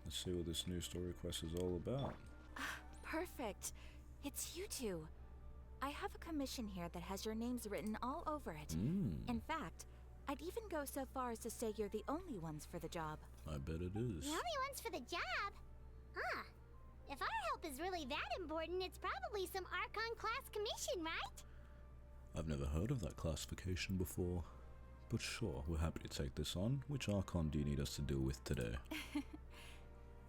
Let's see what this new story quest is all about. Perfect. It's you two. I have a commission here that has your names written all over it. In fact, I'd even go so far as to say you're the only ones for the job. I bet it is. The only ones for the job? Huh. If our help is really that important, it's probably some ARCHON class commission, right? I've never heard of that classification before. But sure, we're happy to take this on. Which Archon do you need us to deal with today?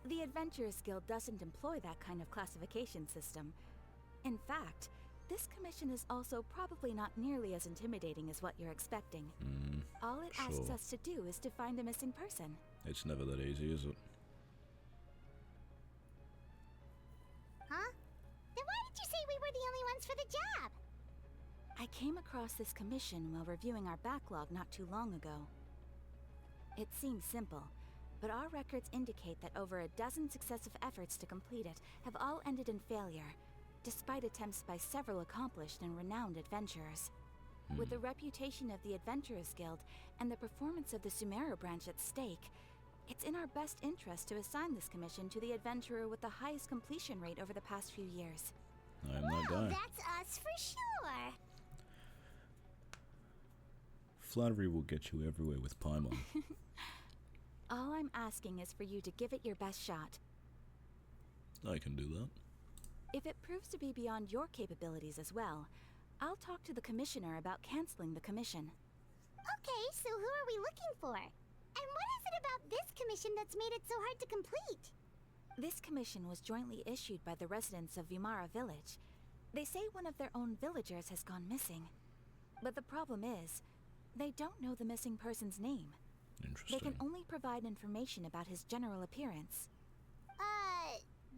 The Adventurers Guild doesn't employ that kind of classification system. In fact, this commission is also probably not nearly as intimidating as what you're expecting. All it asks us to do is to find a missing person. It's never that easy, is it? Huh? Then why did you say we were the only ones for the job? I came across this commission while reviewing our backlog not too long ago. It seems simple, but our records indicate that over a dozen successive efforts to complete it have all ended in failure, despite attempts by several accomplished and renowned adventurers. With the reputation of the Adventurers Guild and the performance of the Sumeru branch at stake, it's in our best interest to assign this commission to the adventurer with the highest completion rate over the past few years. I'm that guy. That's us for sure. Flattery will get you everywhere with Paimon. All I'm asking is for you to give it your best shot. I can do that. If it proves to be beyond your capabilities as well, I'll talk to the commissioner about canceling the commission. Okay, so who are we looking for? And what is it about this commission that's made it so hard to complete? This commission was jointly issued by the residents of Vimara Village. They say one of their own villagers has gone missing. But the problem is, they don't know the missing person's name. Interesting. They can only provide information about his general appearance.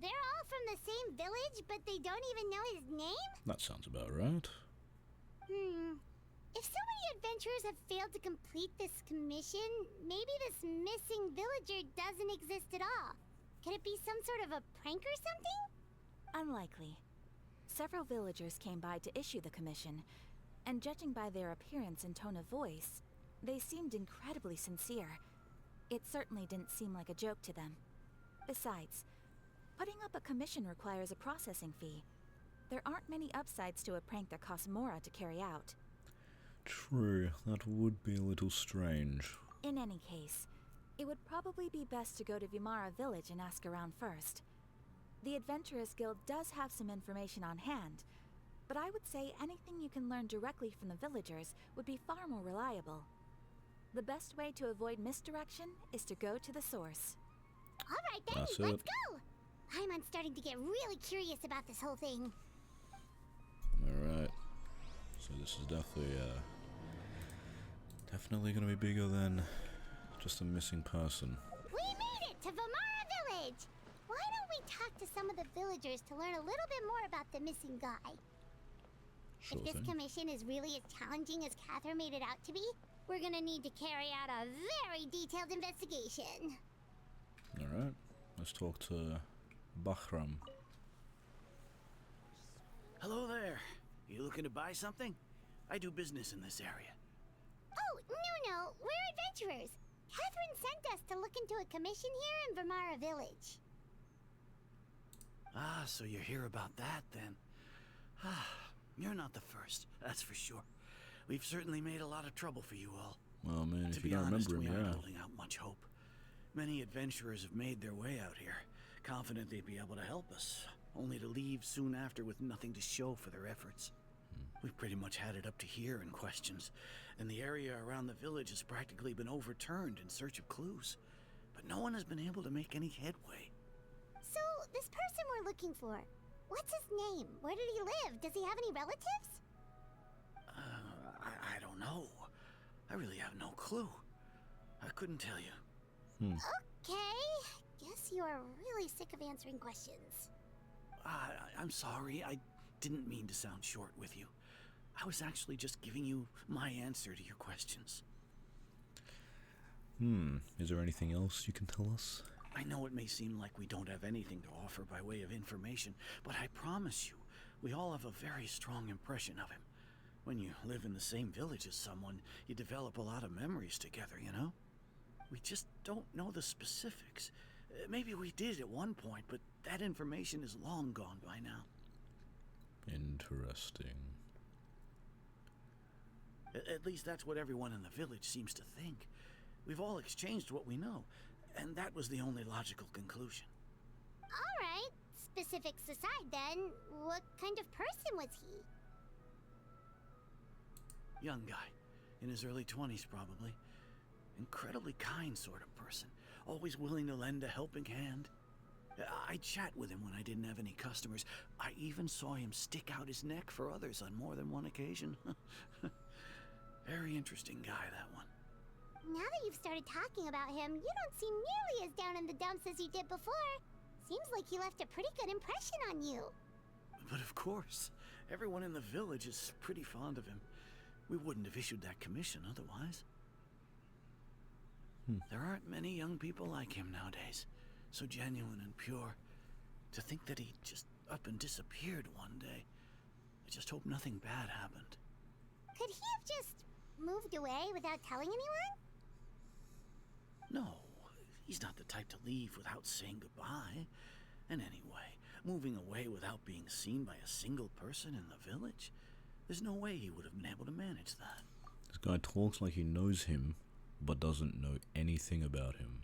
They're all from the same village, but they don't even know his name? That sounds about right. If so many adventurers have failed to complete this commission, maybe this missing villager doesn't exist at all. Could it be some sort of a prank or something? Unlikely. Several villagers came by to issue the commission, and judging by their appearance and tone of voice, they seemed incredibly sincere. It certainly didn't seem like a joke to them. Besides, putting up a commission requires a processing fee. There aren't many upsides to a prank that costs Mora to carry out. True, that would be a little strange. In any case, it would probably be best to go to Vimara Village and ask around first. The Adventurers Guild does have some information on hand, but I would say anything you can learn directly from the villagers would be far more reliable. The best way to avoid misdirection is to go to the source. All right then, That's let's it. go! I'm starting to get really curious about this whole thing. Alright. So this is definitely gonna be bigger than just a missing person. We made it to Vimara Village! Why don't we talk to some of the villagers to learn a little bit more about the missing guy? Sure If this thing. commission is really as challenging as Catherine made it out to be, we're gonna need to carry out a very detailed investigation. Alright. Let's talk to Bahram. Hello there. You looking to buy something? I do business in this area. Oh, no, we're adventurers. Catherine sent us to look into a commission here in Vimara Village. Ah, so you're here about that then. Ah, you're not the first, that's for sure. We've certainly made a lot of trouble for you all. Well, man, To if you be don't honest, remember we him, aren't yeah. holding out much hope. Many adventurers have made their way out here, confident they'd be able to help us, only to leave soon after with nothing to show for their efforts. We've pretty much had it up to here in questions, and the area around the village has practically been overturned in search of clues. But no one has been able to make any headway. So, this person we're looking for, what's his name? Where did he live? Does he have any relatives? I don't know. I really have no clue. I couldn't tell you. Okay, guess you are really sick of answering questions. I'm sorry, I didn't mean to sound short with you. I was actually just giving you my answer to your questions. Is there anything else you can tell us? I know it may seem like we don't have anything to offer by way of information, but I promise you, we all have a very strong impression of him. When you live in the same village as someone, you develop a lot of memories together, you know? We just don't know the specifics, Maybe we did at one point, but that information is long gone by now. Interesting. At least that's what everyone in the village seems to think. We've all exchanged what we know, and that was the only logical conclusion. Alright, specifics aside then, what kind of person was he? Young guy, in his early 20s probably. Incredibly kind sort of person, always willing to lend a helping hand. I'd chat with him when I didn't have any customers. I even saw him stick out his neck for others on more than one occasion. Very interesting guy, that one. Now that you've started talking about him, you don't seem nearly as down in the dumps as you did before. Seems like he left a pretty good impression on you. But of course, everyone in the village is pretty fond of him. We wouldn't have issued that commission otherwise. There aren't many young people like him nowadays. So genuine and pure. To think that he just up and disappeared one day. I just hope nothing bad happened. Could he have just moved away without telling anyone? No, he's not the type to leave without saying goodbye. And anyway, moving away without being seen by a single person in the village, there's no way he would have been able to manage that. This guy talks like he knows him, but doesn't know anything about him.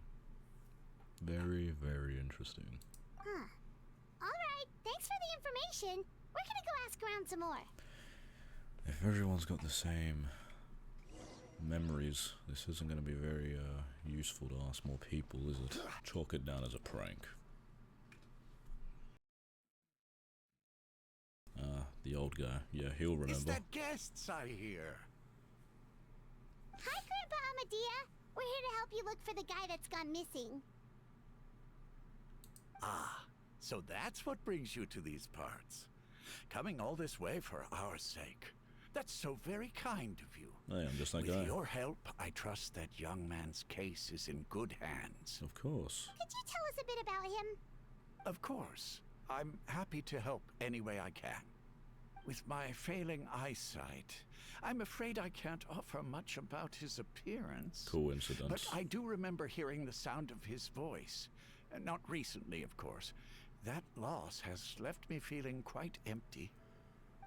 Very, very interesting. Huh. Alright, thanks for the information. We're gonna go ask around some more. If everyone's got the same memories, this isn't going to be very useful to ask more people, is it? Chalk it down as a prank. The old guy. Yeah, he'll remember. Is that guests I hear? Hi, Grandpa Amadea. We're here to help you look for the guy that's gone missing. Ah, so that's what brings you to these parts. Coming all this way for our sake. That's so very kind of you. I am just that With guy. your help, I trust that young man's case is in good hands. Of course. Could you tell us a bit about him? Of course. I'm happy to help any way I can. With my failing eyesight, I'm afraid I can't offer much about his appearance. Coincidence. But I do remember hearing the sound of his voice. Not recently, of course. That loss has left me feeling quite empty.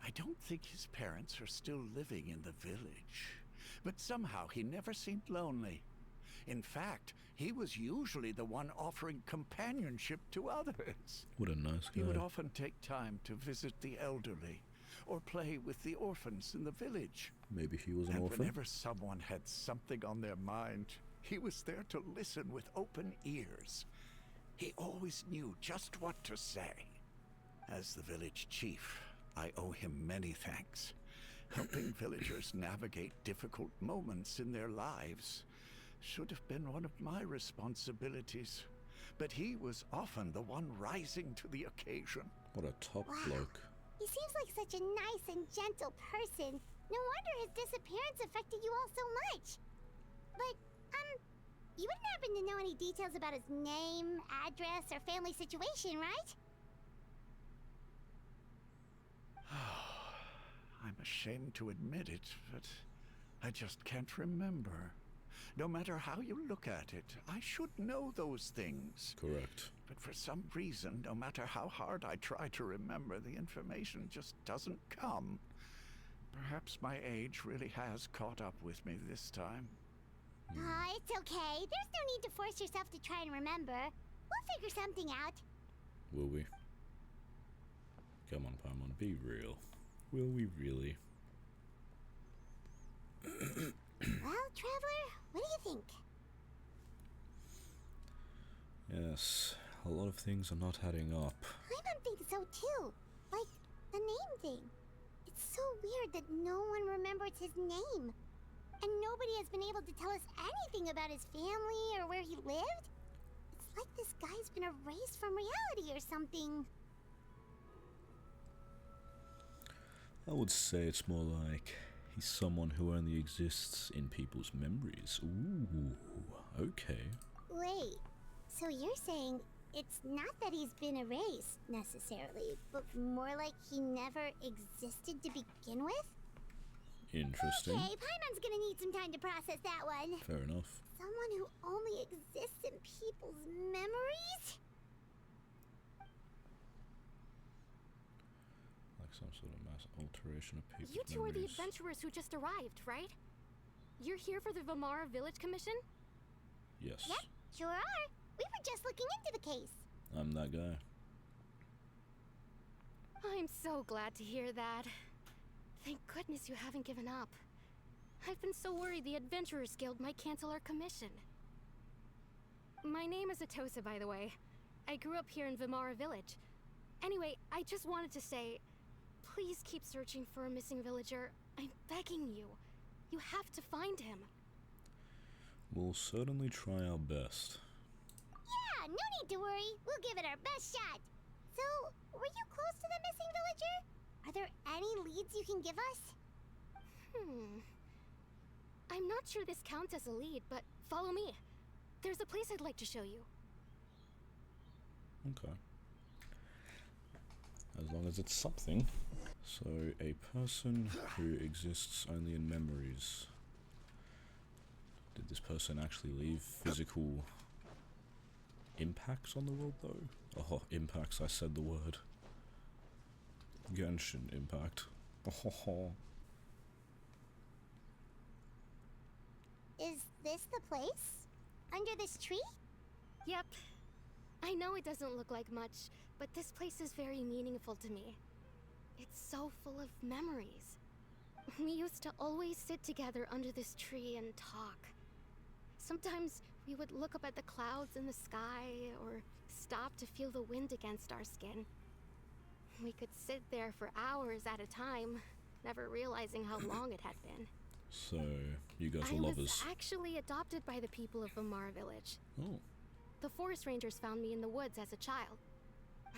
I don't think his parents are still living in the village. But somehow he never seemed lonely. In fact, he was usually the one offering companionship to others. What a nice guy. He would often take time to visit the elderly, or play with the orphans in the village. Maybe he was an And orphan. whenever someone had something on their mind, he was there to listen with open ears. He always knew just what to say. As the village chief, I owe him many thanks. Helping villagers navigate difficult moments in their lives should have been one of my responsibilities. But he was often the one rising to the occasion. What a top Wow. bloke. He seems like such a nice and gentle person. No wonder his disappearance affected you all so much. But, you wouldn't happen to know any details about his name, address, or family situation, right? I'm ashamed to admit it, but I just can't remember. No matter how you look at it, I should know those things. Correct. But for some reason, no matter how hard I try to remember, the information just doesn't come. Perhaps my age really has caught up with me this time. It's okay. There's no need to force yourself to try and remember. We'll figure something out. Will we? Come on, Paimon, be real. Will we really? Well, Traveler, what do you think? Yes, a lot of things are not adding up. Paimon thinks so too. Like, the name thing. It's so weird that no one remembers his name. And nobody has been able to tell us anything about his family or where he lived. It's like this guy's been erased from reality or something. I would say it's more like he's someone who only exists in people's memories. Ooh, okay. Wait, so you're saying it's not that he's been erased, necessarily, but more like he never existed to begin with? Interesting. Okay, Paimon's gonna need some time to process that one. Fair enough. Someone who only exists in people's memories? Like some sort of mass alteration of people's You two are the memories. adventurers who just arrived, right? You're here for the Vamara Village Commission? Yes. Yep, sure are. We were just looking into the case. I'm that guy. I'm so glad to hear that. Thank goodness you haven't given up. I've been so worried the Adventurers Guild might cancel our commission. My name is Atosa, by the way. I grew up here in Vamara Village. Anyway, I just wanted to say, please keep searching for a missing villager. I'm begging you. You have to find him. We'll certainly try our best. Yeah, no need to worry. We'll give it our best shot. So, were you close to the missing villager? Are there any leads you can give us? I'm not sure this counts as a lead, but follow me. There's a place I'd like to show you. Okay. As long as it's something. So, a person who exists only in memories. Did this person actually leave physical impacts on the world, though? Oh, impacts, I said the word. Genshin impact. Oh. Is this the place? Under this tree? Yep. I know it doesn't look like much, but this place is very meaningful to me. It's so full of memories. We used to always sit together under this tree and talk. Sometimes we would look up at the clouds in the sky, or stop to feel the wind against our skin. We could sit there for hours at a time, never realizing how long it had been. So, you guys I were was lovers. actually adopted by the people of Vamara Village. Oh. The forest rangers found me in the woods as a child.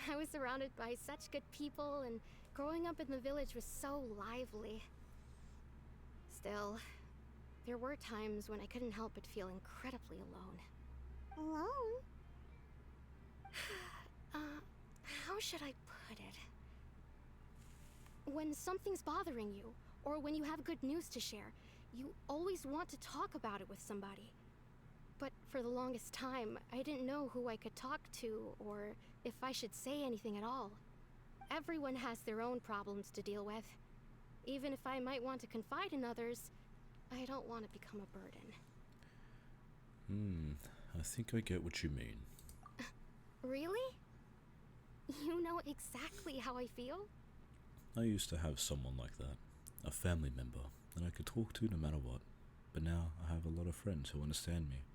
I was surrounded by such good people, and growing up in the village was so lively. Still, there were times when I couldn't help but feel incredibly alone. Alone? How should I put it? When something's bothering you, or when you have good news to share, you always want to talk about it with somebody. But for the longest time, I didn't know who I could talk to, or if I should say anything at all. Everyone has their own problems to deal with. Even if I might want to confide in others, I don't want to become a burden. I think I get what you mean. Really? You know exactly how I feel? I used to have someone like that. A family member that I could talk to no matter what. But now I have a lot of friends who understand me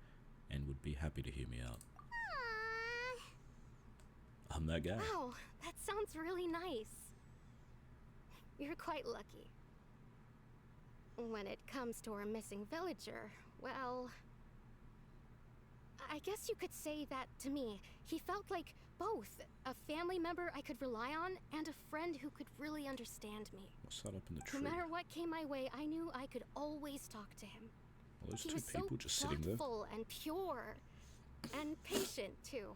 and would be happy to hear me out. Aww. I'm that guy. Wow, that sounds really nice. You're quite lucky. When it comes to our missing villager, well, I guess you could say that to me. He felt like both a family member I could rely on and a friend who could really understand me. What's that up in the tree? No matter what came my way, I knew I could always talk to him. Well, those He two was people so just sitting there. thoughtful and pure, and patient too.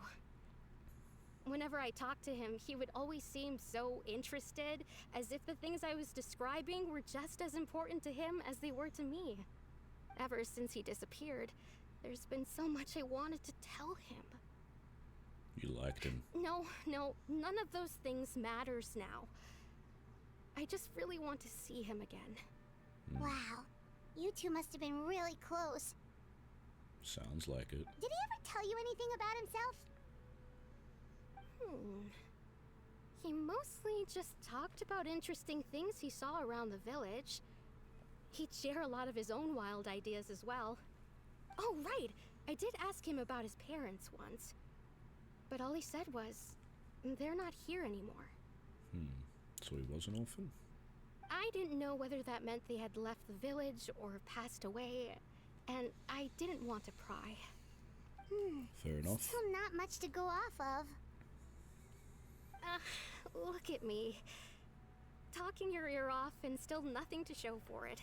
Whenever I talked to him, he would always seem so interested, as if the things I was describing were just as important to him as they were to me. Ever since he disappeared, there's been so much I wanted to tell him. You liked him. No, none of those things matters now. I just really want to see him again. Wow. You two must have been really close. Sounds like it. Did he ever tell you anything about himself? He mostly just talked about interesting things he saw around the village. He'd share a lot of his own wild ideas as well. Oh, right! I did ask him about his parents once. But all he said was, they're not here anymore. So he was an orphan? I didn't know whether that meant they had left the village or passed away, and I didn't want to pry. Fair enough. Still not much to go off of. Look at me. Talking your ear off and still nothing to show for it.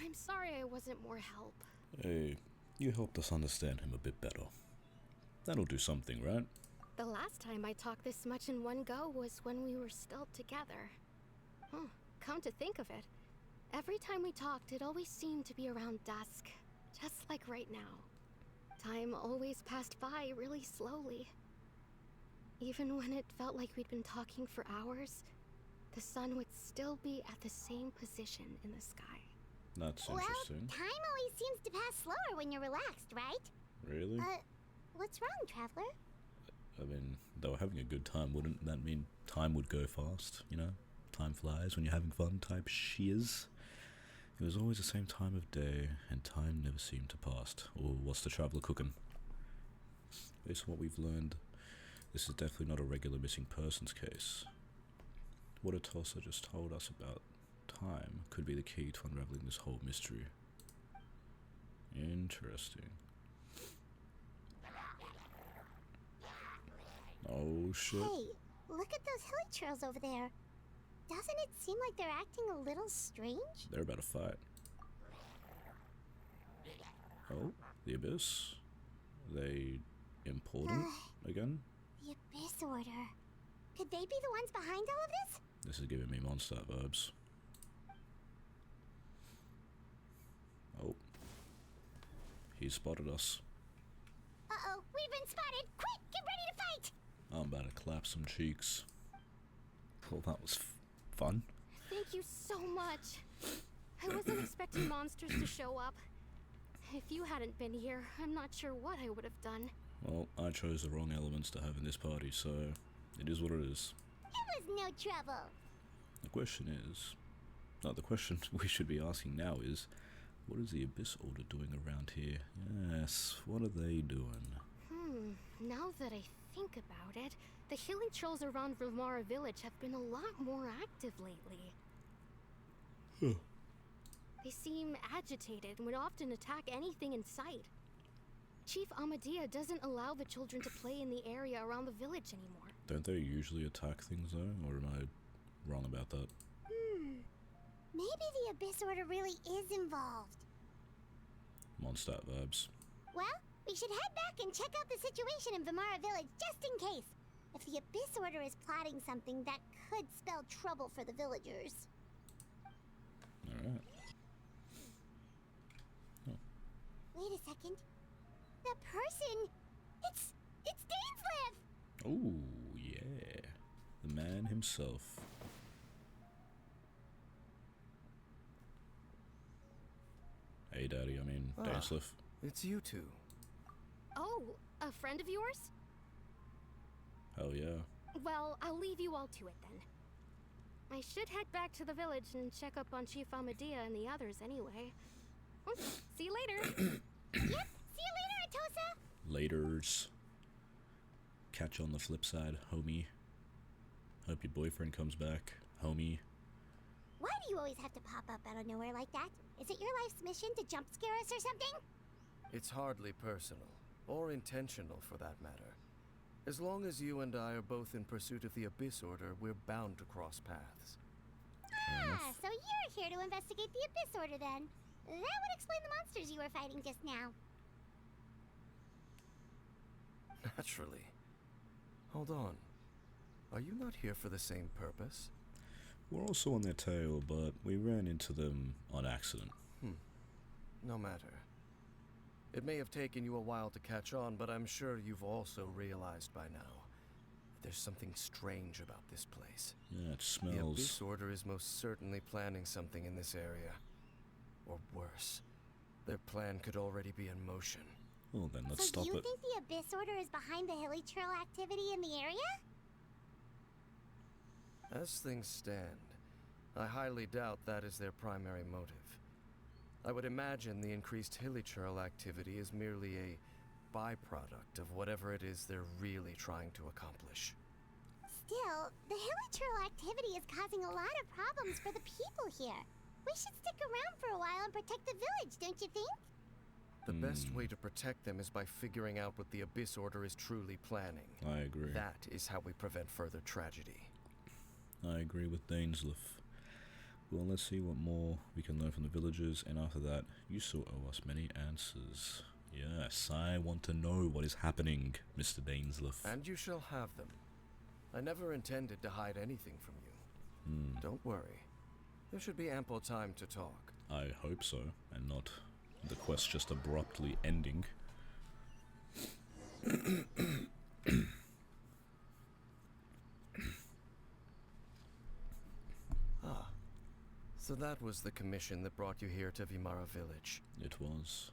I'm sorry I wasn't more help. Hey, you helped us understand him a bit better. That'll do something, right? The last time I talked this much in one go was when we were still together. Come to think of it, Every time we talked, it always seemed to be around dusk, just like right now. Time always passed by really slowly. Even when it felt like we'd been talking for hours, the sun would still be at the same position in the sky. That's interesting. Well, time always seems to pass slower when you're relaxed, right? Really? What's wrong, Traveler? I mean, they were having a good time. Wouldn't that mean time would go fast, you know? Time flies when you're having fun type shiz. It was always the same time of day, and time never seemed to pass. Or what's the traveler cooking? Based on what we've learned, this is definitely not a regular missing persons case. What Atossa just told us about time could be the key to unraveling this whole mystery. Interesting. Oh shit. Hey, look at those hilly trails over there. Doesn't it seem like they're acting a little strange? They're about to fight. Oh, the Abyss. They important again? The Abyss Order. Could they be the ones behind all of this? This is giving me monster vibes. Oh. He spotted us. Uh-oh, we've been spotted! Quick, get ready to fight! I'm about to clap some cheeks. Well, that was fun. Thank you so much. I wasn't expecting monsters to show up. If you hadn't been here, I'm not sure what I would have done. Well, I chose the wrong elements to have in this party, so it is what it is. It was no trouble. The question is... No, the question we should be asking now is, what is the Abyss Order doing around here? Yes, what are they doing? Now that I think about it, the healing trolls around Vilmara village have been a lot more active lately. They seem agitated and would often attack anything in sight. Chief Amadea doesn't allow the children to play in the area around the village anymore. Don't they usually attack things though, or am I wrong about that? Maybe the Abyss Order really is involved. Mondstadt vibes. Well, we should head back and check out the situation in Vilmara village just in case. If the Abyss Order is plotting something that could spell trouble for the villagers. Alright. Oh. Wait a second. The person... It's Dainsleif! Oh, yeah. The man himself. Hey, Daddy, I mean, Dainsleif. It's you two. Oh, a friend of yours? Hell yeah. Well, I'll leave you all to it then. I should head back to the village and check up on Chief Amadea and the others anyway. Well, see you later. Yep, see you later, Atossa! Laters. Catch you on the flip side, homie. Hope your boyfriend comes back, homie. Why do you always have to pop up out of nowhere like that? Is it your life's mission to jump scare us or something? It's hardly personal, or intentional for that matter. As long as you and I are both in pursuit of the Abyss Order, we're bound to cross paths. Ah, so you're here to investigate the Abyss Order then. That would explain the monsters you were fighting just now. Naturally. Hold on. Are you not here for the same purpose? We're also on their tail, but we ran into them on accident. No matter. It may have taken you a while to catch on, but I'm sure you've also realized by now that there's something strange about this place. Yeah, it The smells... Abyss Order is most certainly planning something in this area. Or worse, their plan could already be in motion. Well then, let's So stop do you it. think the Abyss Order is behind the hilly trail activity in the area? As things stand, I highly doubt that is their primary motive. I would imagine the increased hilichurl activity is merely a byproduct of whatever it is they're really trying to accomplish. Still, the hilichurl activity is causing a lot of problems for the people here. We should stick around for a while and protect the village, don't you think? The best way to protect them is by figuring out what the Abyss Order is truly planning. I agree. That is how we prevent further tragedy. I agree with Dainsleif. Well, let's see what more we can learn from the villagers, and after that, you still owe us many answers. Yes, I want to know what is happening, Mr. Dainsleif. And you shall have them. I never intended to hide anything from you. Don't worry. There should be ample time to talk. I hope so, and not the quest just abruptly ending. Ah, so that was the commission that brought you here to Vimara Village. It was.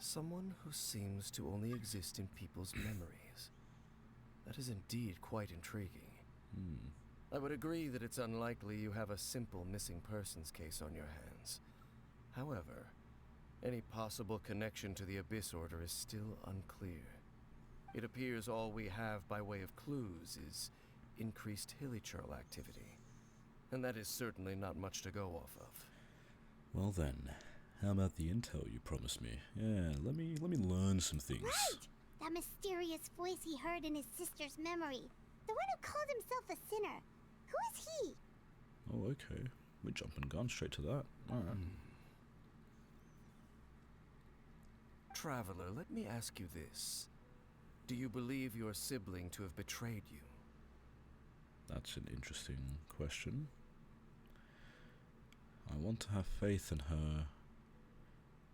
Someone who seems to only exist in people's memories. That is indeed quite intriguing. I would agree that it's unlikely you have a simple missing persons case on your hands. However, any possible connection to the Abyss Order is still unclear. It appears all we have by way of clues is increased hilichurl activity. And that is certainly not much to go off of. Well then, how about the intel you promised me? Yeah, let me learn some things. Right! That mysterious voice he heard in his sister's memory. The one who called himself a sinner. Who is he? Oh, okay. We're jumping guns straight to that. Alright. Traveler, let me ask you this. Do you believe your sibling to have betrayed you? That's an interesting question. I want to have faith in her.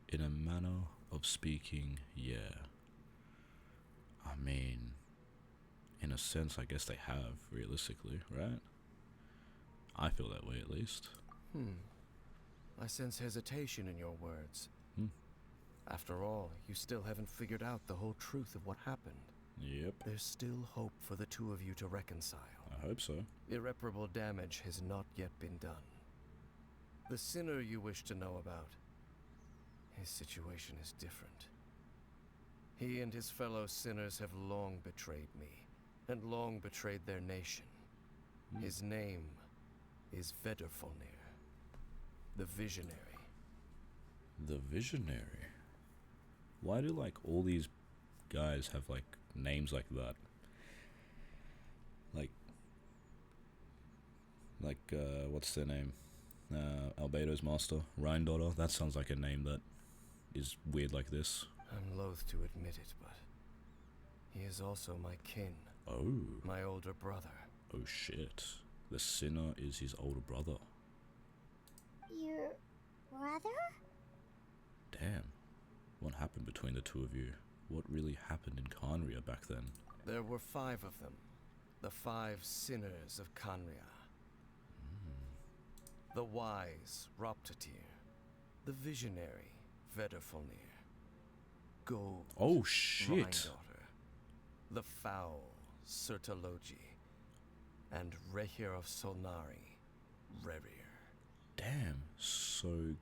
In a manner of speaking, yeah. I mean, in a sense, I guess they have, realistically, right? I feel that way, at least. I sense hesitation in your words. Hmm. After all, you still haven't figured out the whole truth of what happened. Yep, There's still hope for the two of you to reconcile. I hope so. Irreparable damage has not yet been done. The sinner you wish to know about, his situation is different. He and his fellow sinners have long betrayed me, and long betrayed their nation. His name is Vedrfolnir, the Visionary. The Visionary. Why do, like, all these guys have, like, names like that? What's their name? Albedo's master, Rhine-daughter. That sounds like a name that is weird like this. I'm loath to admit it, but he is also my kin, Oh. my older brother. Oh shit. The sinner is his older brother. Your brother? Damn. What happened between the two of you? What really happened in Khaenri'ah back then? There were 5 of them, the 5 sinners of Khaenri'ah. The wise, Roptatir. The visionary, Vedrfolnir. Gold, Oh shit. Rhine-daughter. The foul, Sertologi. And Rehir of Solnari, Rerir. Damn. So...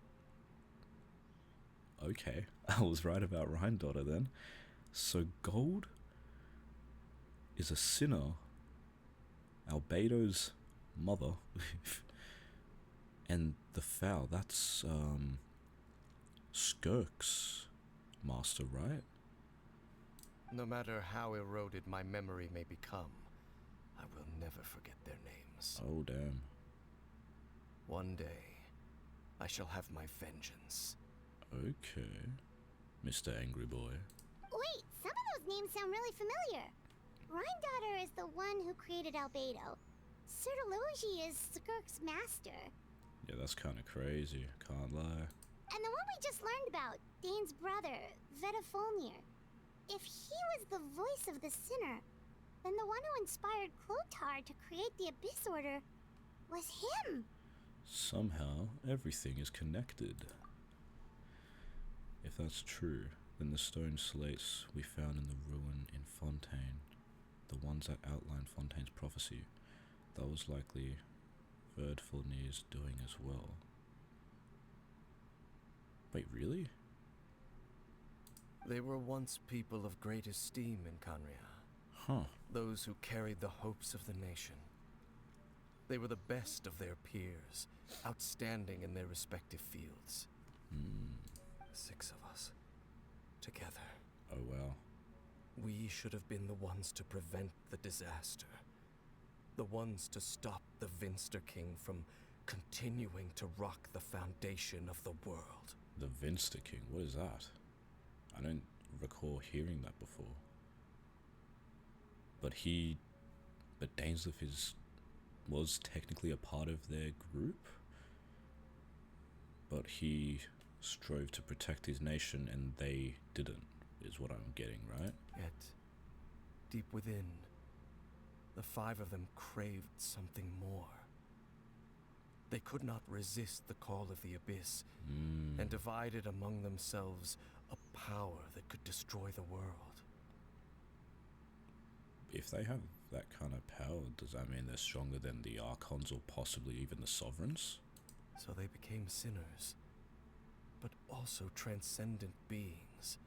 Okay. I was right about Rhine-daughter then. So Gold is a sinner, Albedo's mother, and the foul, that's Skirk's master, right? No matter how eroded my memory may become, I will never forget their names. Oh damn. One day, I shall have my vengeance. Okay, Mr. Angry Boy. Wait, some of those names sound really familiar. Rhine-daughter is the one who created Albedo. Sertologi is Skirk's master. Yeah, that's kind of crazy, can't lie. And the one we just learned about, Dane's brother, Vedrfolnir. If he was the voice of the sinner, then the one who inspired Clothar to create the Abyss Order was him. Somehow, everything is connected. If that's true, then the stone slates we found in the ruin in Fontaine, the ones that outline Fontaine's prophecy, that was likely Vedrfolnir's doing as well. Wait, really? They were once people of great esteem in Khaenri'ah. Huh. Those who carried the hopes of the nation. They were the best of their peers, outstanding in their respective fields. 6 of us, together. Oh wow. We should have been the ones to prevent the disaster. The ones to stop the Vinster King from continuing to rock the foundation of the world. The Vinster King, what is that? I don't recall hearing that before. But Dainsleif was technically a part of their group? but he strove to protect his nation and they didn't, is what I'm getting, right? Yet, deep within, the 5 of them craved something more. They could not resist the call of the Abyss, and divided among themselves a power that could destroy the world. If they have that kind of power, does that mean they're stronger than the Archons or possibly even the Sovereigns? So they became sinners, but also transcendent beings,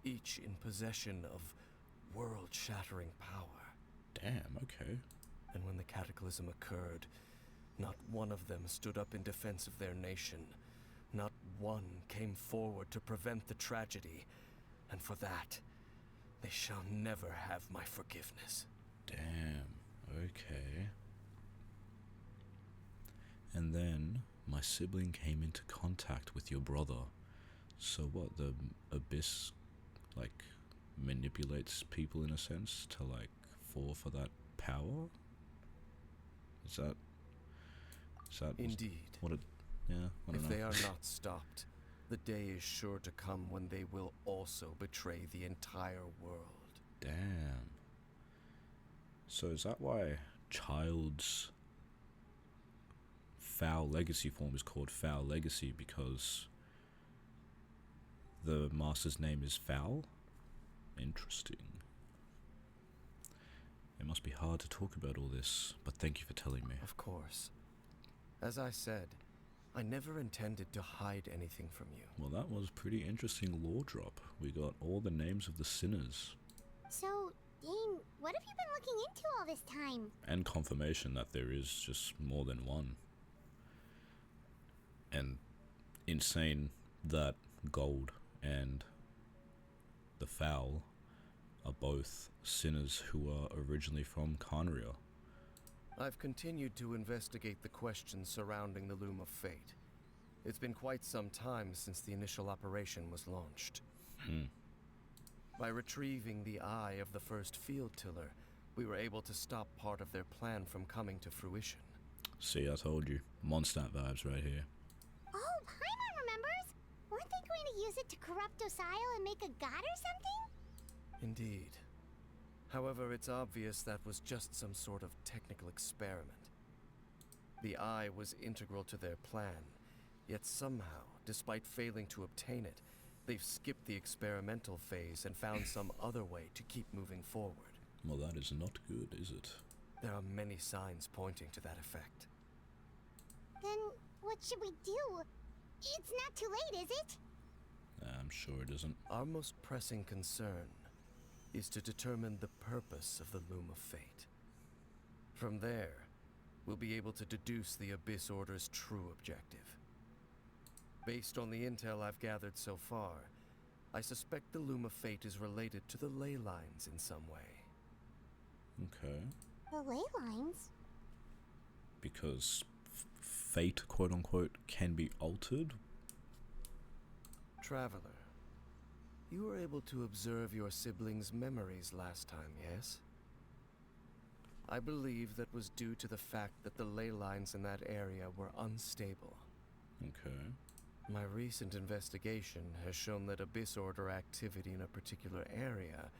each in possession of world-shattering power. Damn, okay. And when the cataclysm occurred, not one of them stood up in defense of their nation. Not one came forward to prevent the tragedy, and for that, they shall never have my forgiveness. Damn, okay. And then my sibling came into contact with your brother. So what, the Abyss, like, manipulates people in a sense to, like, fall for that power? Is that Indeed. what it, yeah, I don't If know. they are not stopped, the day is sure to come when they will also betray the entire world. Damn. So is that why Child's foul legacy form is called Foul Legacy, because the master's name is Foul? Interesting. It must be hard to talk about all this, but thank you for telling me. Of course. As I said, I never intended to hide anything from you. Well, that was pretty interesting lore drop. We got all the names of the sinners. So, Dane, what have you been looking into all this time? And confirmation that there is just more than one. And insane that Gold and the Foul are both sinners who are originally from Carnaria. I've continued to investigate the questions surrounding the Loom of Fate. It's been quite some time since the initial operation was launched. By retrieving the eye of the first field tiller, we were able to stop part of their plan from coming to fruition. See, I told you. Mondstadt vibes right here. Oh, Paimon remembers! Weren't they going to use it to corrupt Osial and make a god or something? Indeed. However, it's obvious that was just some sort of technical experiment. The eye was integral to their plan, yet somehow, despite failing to obtain it, they've skipped the experimental phase and found some other way to keep moving forward. Well, that is not good, is it? There are many signs pointing to that effect. Then, what should we do? It's not too late, is it? I'm sure it isn't. Our most pressing concern is to determine the purpose of the Loom of Fate. From there, we'll be able to deduce the Abyss Order's true objective. Based on the intel I've gathered so far, I suspect the Loom of Fate is related to the ley lines in some way. Okay. The ley lines? Because fate, quote-unquote, can be altered? Traveler, you were able to observe your siblings' memories last time, yes? I believe that was due to the fact that the ley lines in that area were unstable. Okay. My recent investigation has shown that Abyss Order activity in a particular area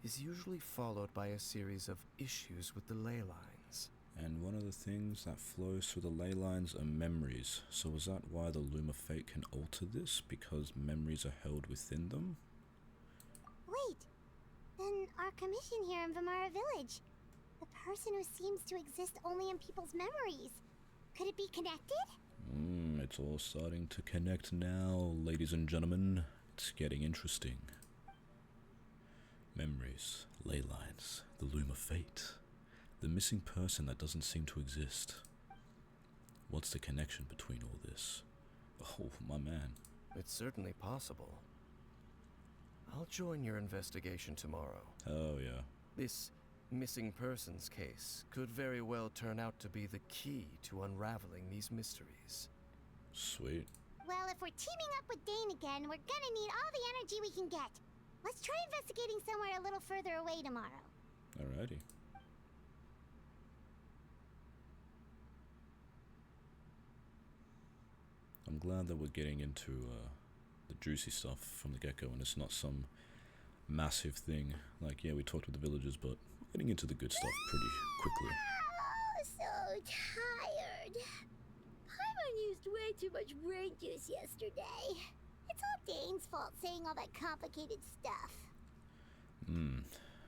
is usually followed by a series of issues with the ley lines. And one of the things that flows through the ley lines are memories. So is that why the Loom of Fate can alter this? Because memories are held within them? Wait, then our commission here in Vimara Village. The person who seems to exist only in people's memories. Could it be connected? It's all starting to connect now, ladies and gentlemen. It's getting interesting. Memories, ley lines, the Loom of Fate. The missing person that doesn't seem to exist. What's the connection between all this? Oh, my man. It's certainly possible. I'll join your investigation tomorrow. Oh, yeah. This missing persons case could very well turn out to be the key to unraveling these mysteries. Sweet. Well, if we're teaming up with Dane again, we're gonna need all the energy we can get. Let's try investigating somewhere a little further away tomorrow. Alrighty. I'm glad glad that we're getting into the juicy stuff from the get-go, and it's not some massive thing. Like, yeah, we talked with the villagers, but we're getting into the good stuff pretty quickly. Oh, so tired. Paimon used way too much brain juice yesterday. It's all Dane's fault saying all that complicated stuff.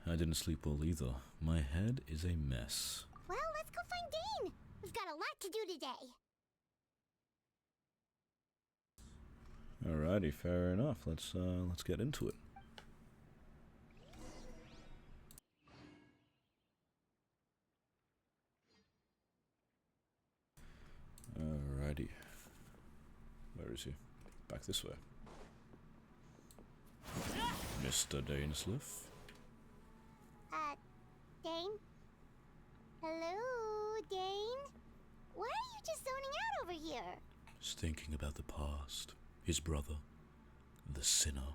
I didn't sleep well either. My head is a mess. Well, let's go find Dane. We've got a lot to do today. Alrighty, fair enough. Let's get into it. Alrighty. Where is he? Back this way. Mr. Dainsliff. Dane? Hello, Dane? Why are you just zoning out over here? Just thinking about the past. His brother. The sinner.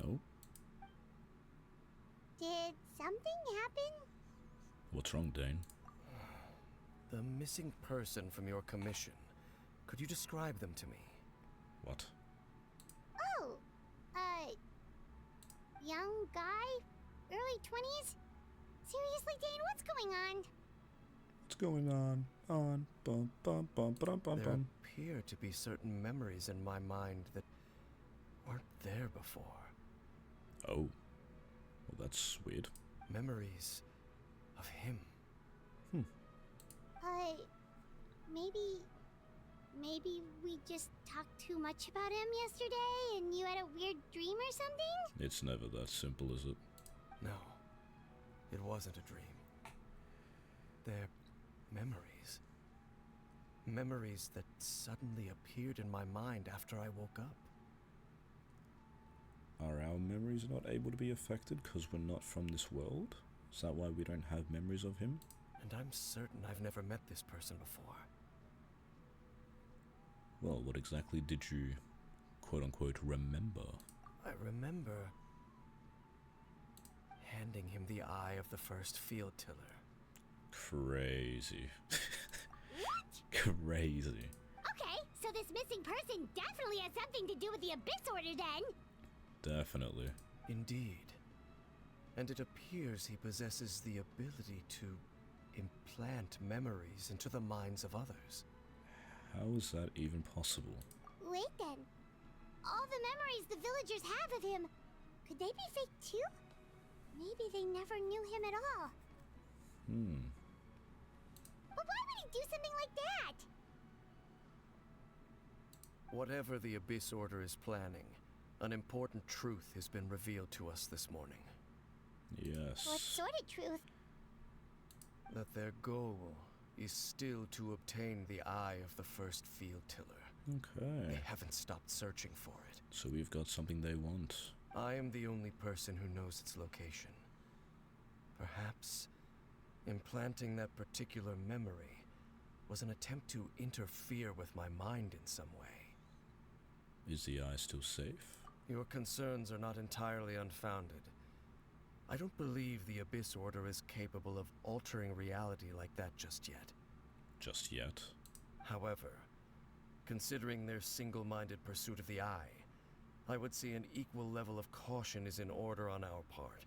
No? Did something happen? What's wrong, Dane? The missing person from your commission. Could you describe them to me? What? Oh, young guy? Early 20s? Seriously, Dane, what's going on? What's going on? Bum bum bum bum bum There bum. appear to be certain memories in my mind that weren't there before. Oh. Well, that's weird. Memories of him. Maybe we just talked too much about him yesterday and you had a weird dream or something? It's never that simple, is it? No, it wasn't a dream. They're memories. Memories that suddenly appeared in my mind after I woke up. Are our memories not able to be affected because we're not from this world? Is that why we don't have memories of him? And I'm certain I've never met this person before. Well, what exactly did you, quote-unquote, remember? I remember handing him the eye of the first field tiller. Crazy. What? Crazy. Okay, so this missing person definitely has something to do with the Abyss Order then. Definitely. Indeed. And it appears he possesses the ability to implant memories into the minds of others. How is that even possible? Wait then. All the memories the villagers have of him, could they be fake too? Maybe they never knew him at all. But why would he do something like that? Whatever the Abyss Order is planning, an important truth has been revealed to us this morning. Yes. What sort of truth? That their goal is still to obtain the eye of the first field tiller. Okay. They haven't stopped searching for it. So we've got something they want. I am the only person who knows its location. Perhaps implanting that particular memory was an attempt to interfere with my mind in some way. Is the eye still safe? Your concerns are not entirely unfounded. I don't believe the Abyss Order is capable of altering reality like that just yet. Just yet? However, considering their single-minded pursuit of the eye, I would say an equal level of caution is in order on our part.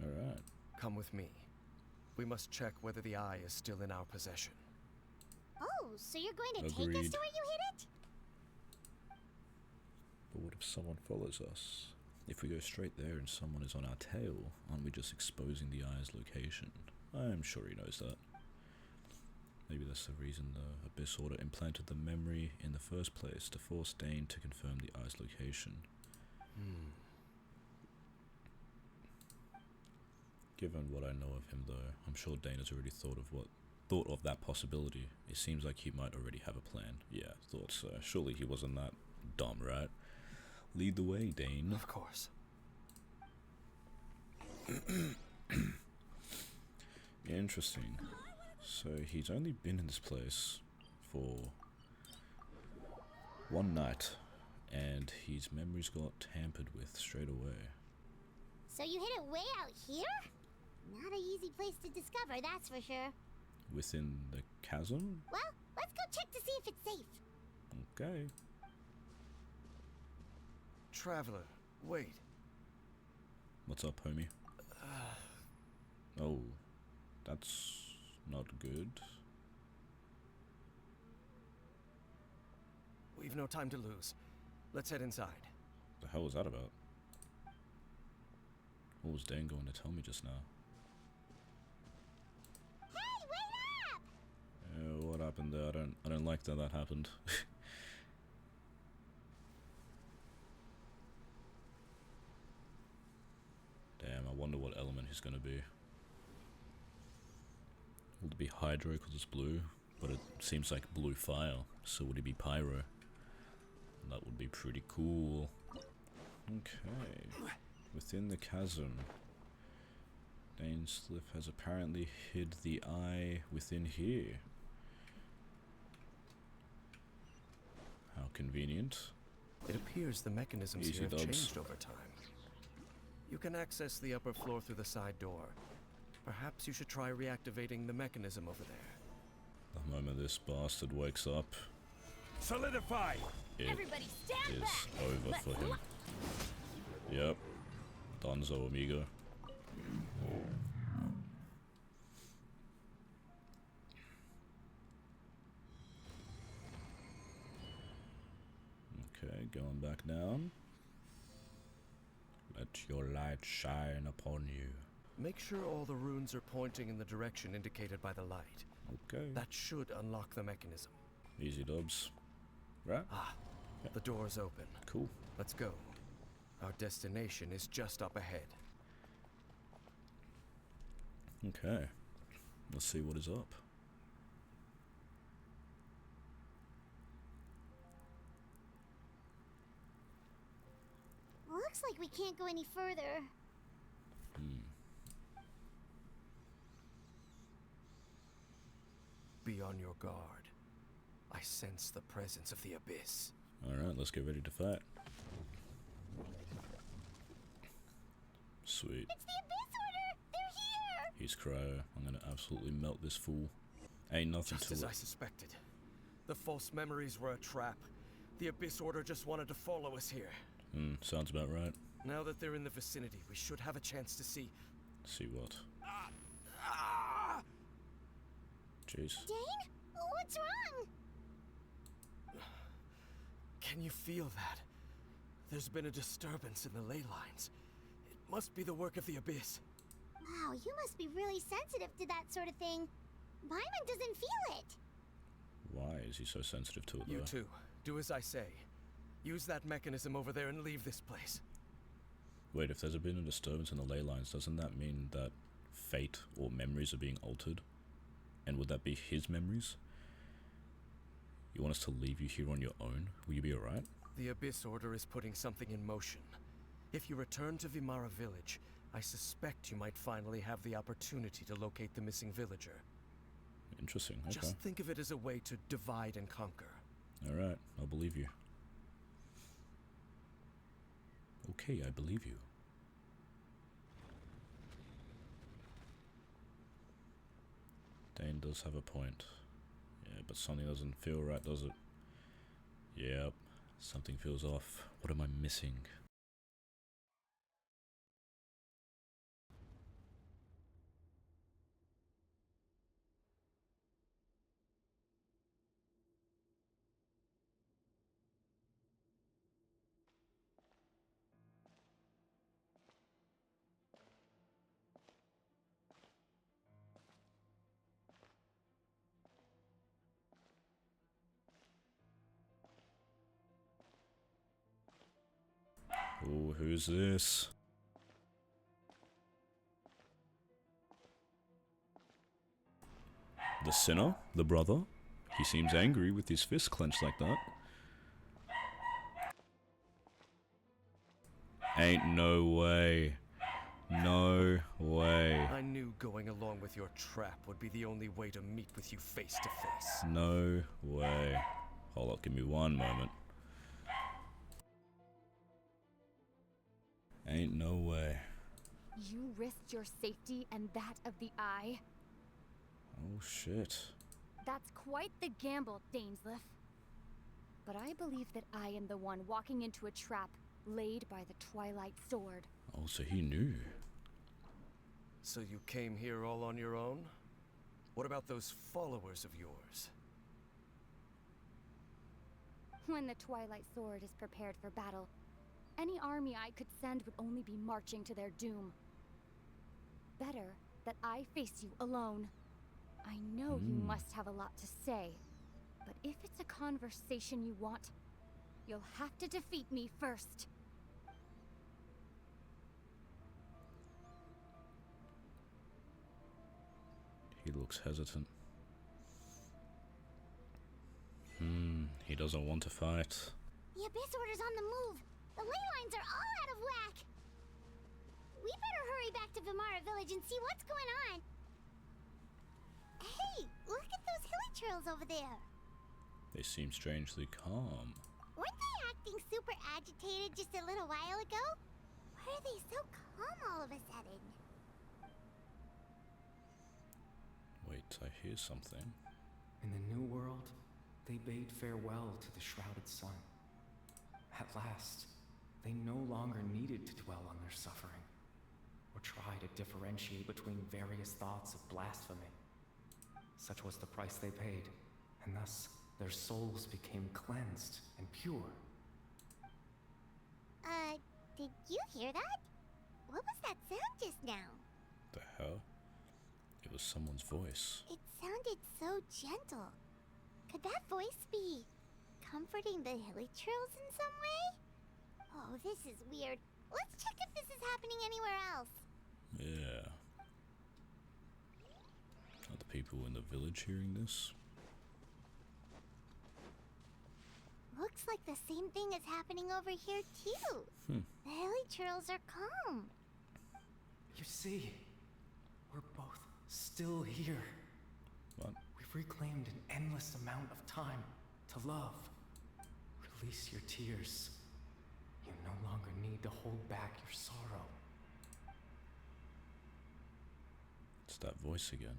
Alright. Come with me. We must check whether the eye is still in our possession. Oh, so you're going to take us Agreed. to where you hid it? But what if someone follows us? If we go straight there and someone is on our tail, aren't we just exposing the eye's location? I am sure he knows that. Maybe that's the reason the Abyss Order implanted the memory in the first place, to force Dane to confirm the eye's location. Given what I know of him though, I'm sure Dane has already thought of that possibility. It seems like he might already have a plan. Yeah, thought so. Surely he wasn't that dumb, right? Lead the way, Dane. Of course. Interesting. So he's only been in this place for one night, and his memories got tampered with straight away. So you hid it way out here? Not an easy place to discover, that's for sure. Within the chasm? Well, Let's go check to see if it's safe. Okay. Traveler, wait. What's up, homie? Oh, that's not good. We've no time to lose. Let's head inside. The hell was that about? What was Dan going to tell me just now? Hey, wait up! What happened there? I don't like that happened. Damn, I wonder what element he's gonna be. Would it be Hydro because it's blue? But it seems like blue fire, so would it be Pyro? That would be pretty cool. Okay. Within the chasm, Dainsliff has apparently hid the eye within here. How convenient. It appears the mechanisms Easy here have dubs. changed over time. You can access the upper floor through the side door. Perhaps you should try reactivating the mechanism over there. The moment this bastard wakes up, Solidify! it Everybody stand is back! over Let's for him. lock. Yep. Donzo amigo. Okay, going back down. Let your light shine upon you. Make sure all the runes are pointing in the direction indicated by the light. Okay. That should unlock the mechanism. Easy dubs. Right? Ah, the door's open. Cool. Let's go. Our destination is just up ahead. Okay. Let's see what is up. Looks like we can't go any further. Be on your guard. I sense the presence of the abyss. Alright, let's get ready to fight. Sweet. It's the Abyss Order! They're here! He's cryo. I'm gonna absolutely melt this fool. Ain't nothing Just to as it. I suspected. The false memories were a trap. The Abyss Order just wanted to follow us here. Sounds about right. Now that they're in the vicinity, we should have a chance to see. See what? Jeez. Dane? What's wrong? Can you feel that? There's been a disturbance in the ley lines. It must be the work of the Abyss. Wow, you must be really sensitive to that sort of thing. Paimon doesn't feel it. Why is he so sensitive to it, You though? too. Do as I say. Use that mechanism over there and leave this place. Wait, if there's been a disturbance in the ley lines, doesn't that mean that fate or memories are being altered? And would that be his memories? You want us to leave you here on your own? Will you be alright? The Abyss Order is putting something in motion. If you return to Vimara Village, I suspect you might finally have the opportunity to locate the missing villager. Interesting, okay. Just think of it as a way to divide and conquer. Alright, I'll believe you. Okay, I believe you. Dane does have a point. Yeah, but something doesn't feel right, does it? Yep, something feels off. What am I missing? Oh, who's this? The sinner? The brother? He seems angry with his fist clenched like that. Ain't no way. No way. I knew going along with your trap would be the only way to meet with you face to face. No way. Hold up, give me one moment. Ain't no way. You risked your safety and that of the Eye? Oh shit. That's quite the gamble, Dainsleif. But I believe that I am the one walking into a trap laid by the Twilight Sword. Oh, so he knew. So you came here all on your own? What about those followers of yours? When the Twilight Sword is prepared for battle, any army I could send would only be marching to their doom. Better that I face you alone. I know you must have a lot to say, but if it's a conversation you want, you'll have to defeat me first. He looks hesitant. He doesn't want to fight. The Abyss Order's on the move. The ley lines are all out of whack. We better hurry back to Vimara Village and see what's going on. Hey, look at those hilly trails over there. They seem strangely calm. Weren't they acting super agitated just a little while ago? Why are they so calm all of a sudden? Wait, I hear something. In the New World, they bade farewell to the shrouded sun. At last, they no longer needed to dwell on their suffering, or try to differentiate between various thoughts of blasphemy. Such was the price they paid, and thus their souls became cleansed and pure. Did you hear that? What was that sound just now? The hell? It was someone's voice. It sounded so gentle. Could that voice be comforting the hilly trails in some way? Oh, this is weird. Let's check if this is happening anywhere else. Yeah. Are the people in the village hearing this? Looks like the same thing is happening over here too. The hilly trails are calm. You see, we're both still here. What? We've reclaimed an endless amount of time to love. Release your tears. You no longer need to hold back your sorrow. It's that voice again.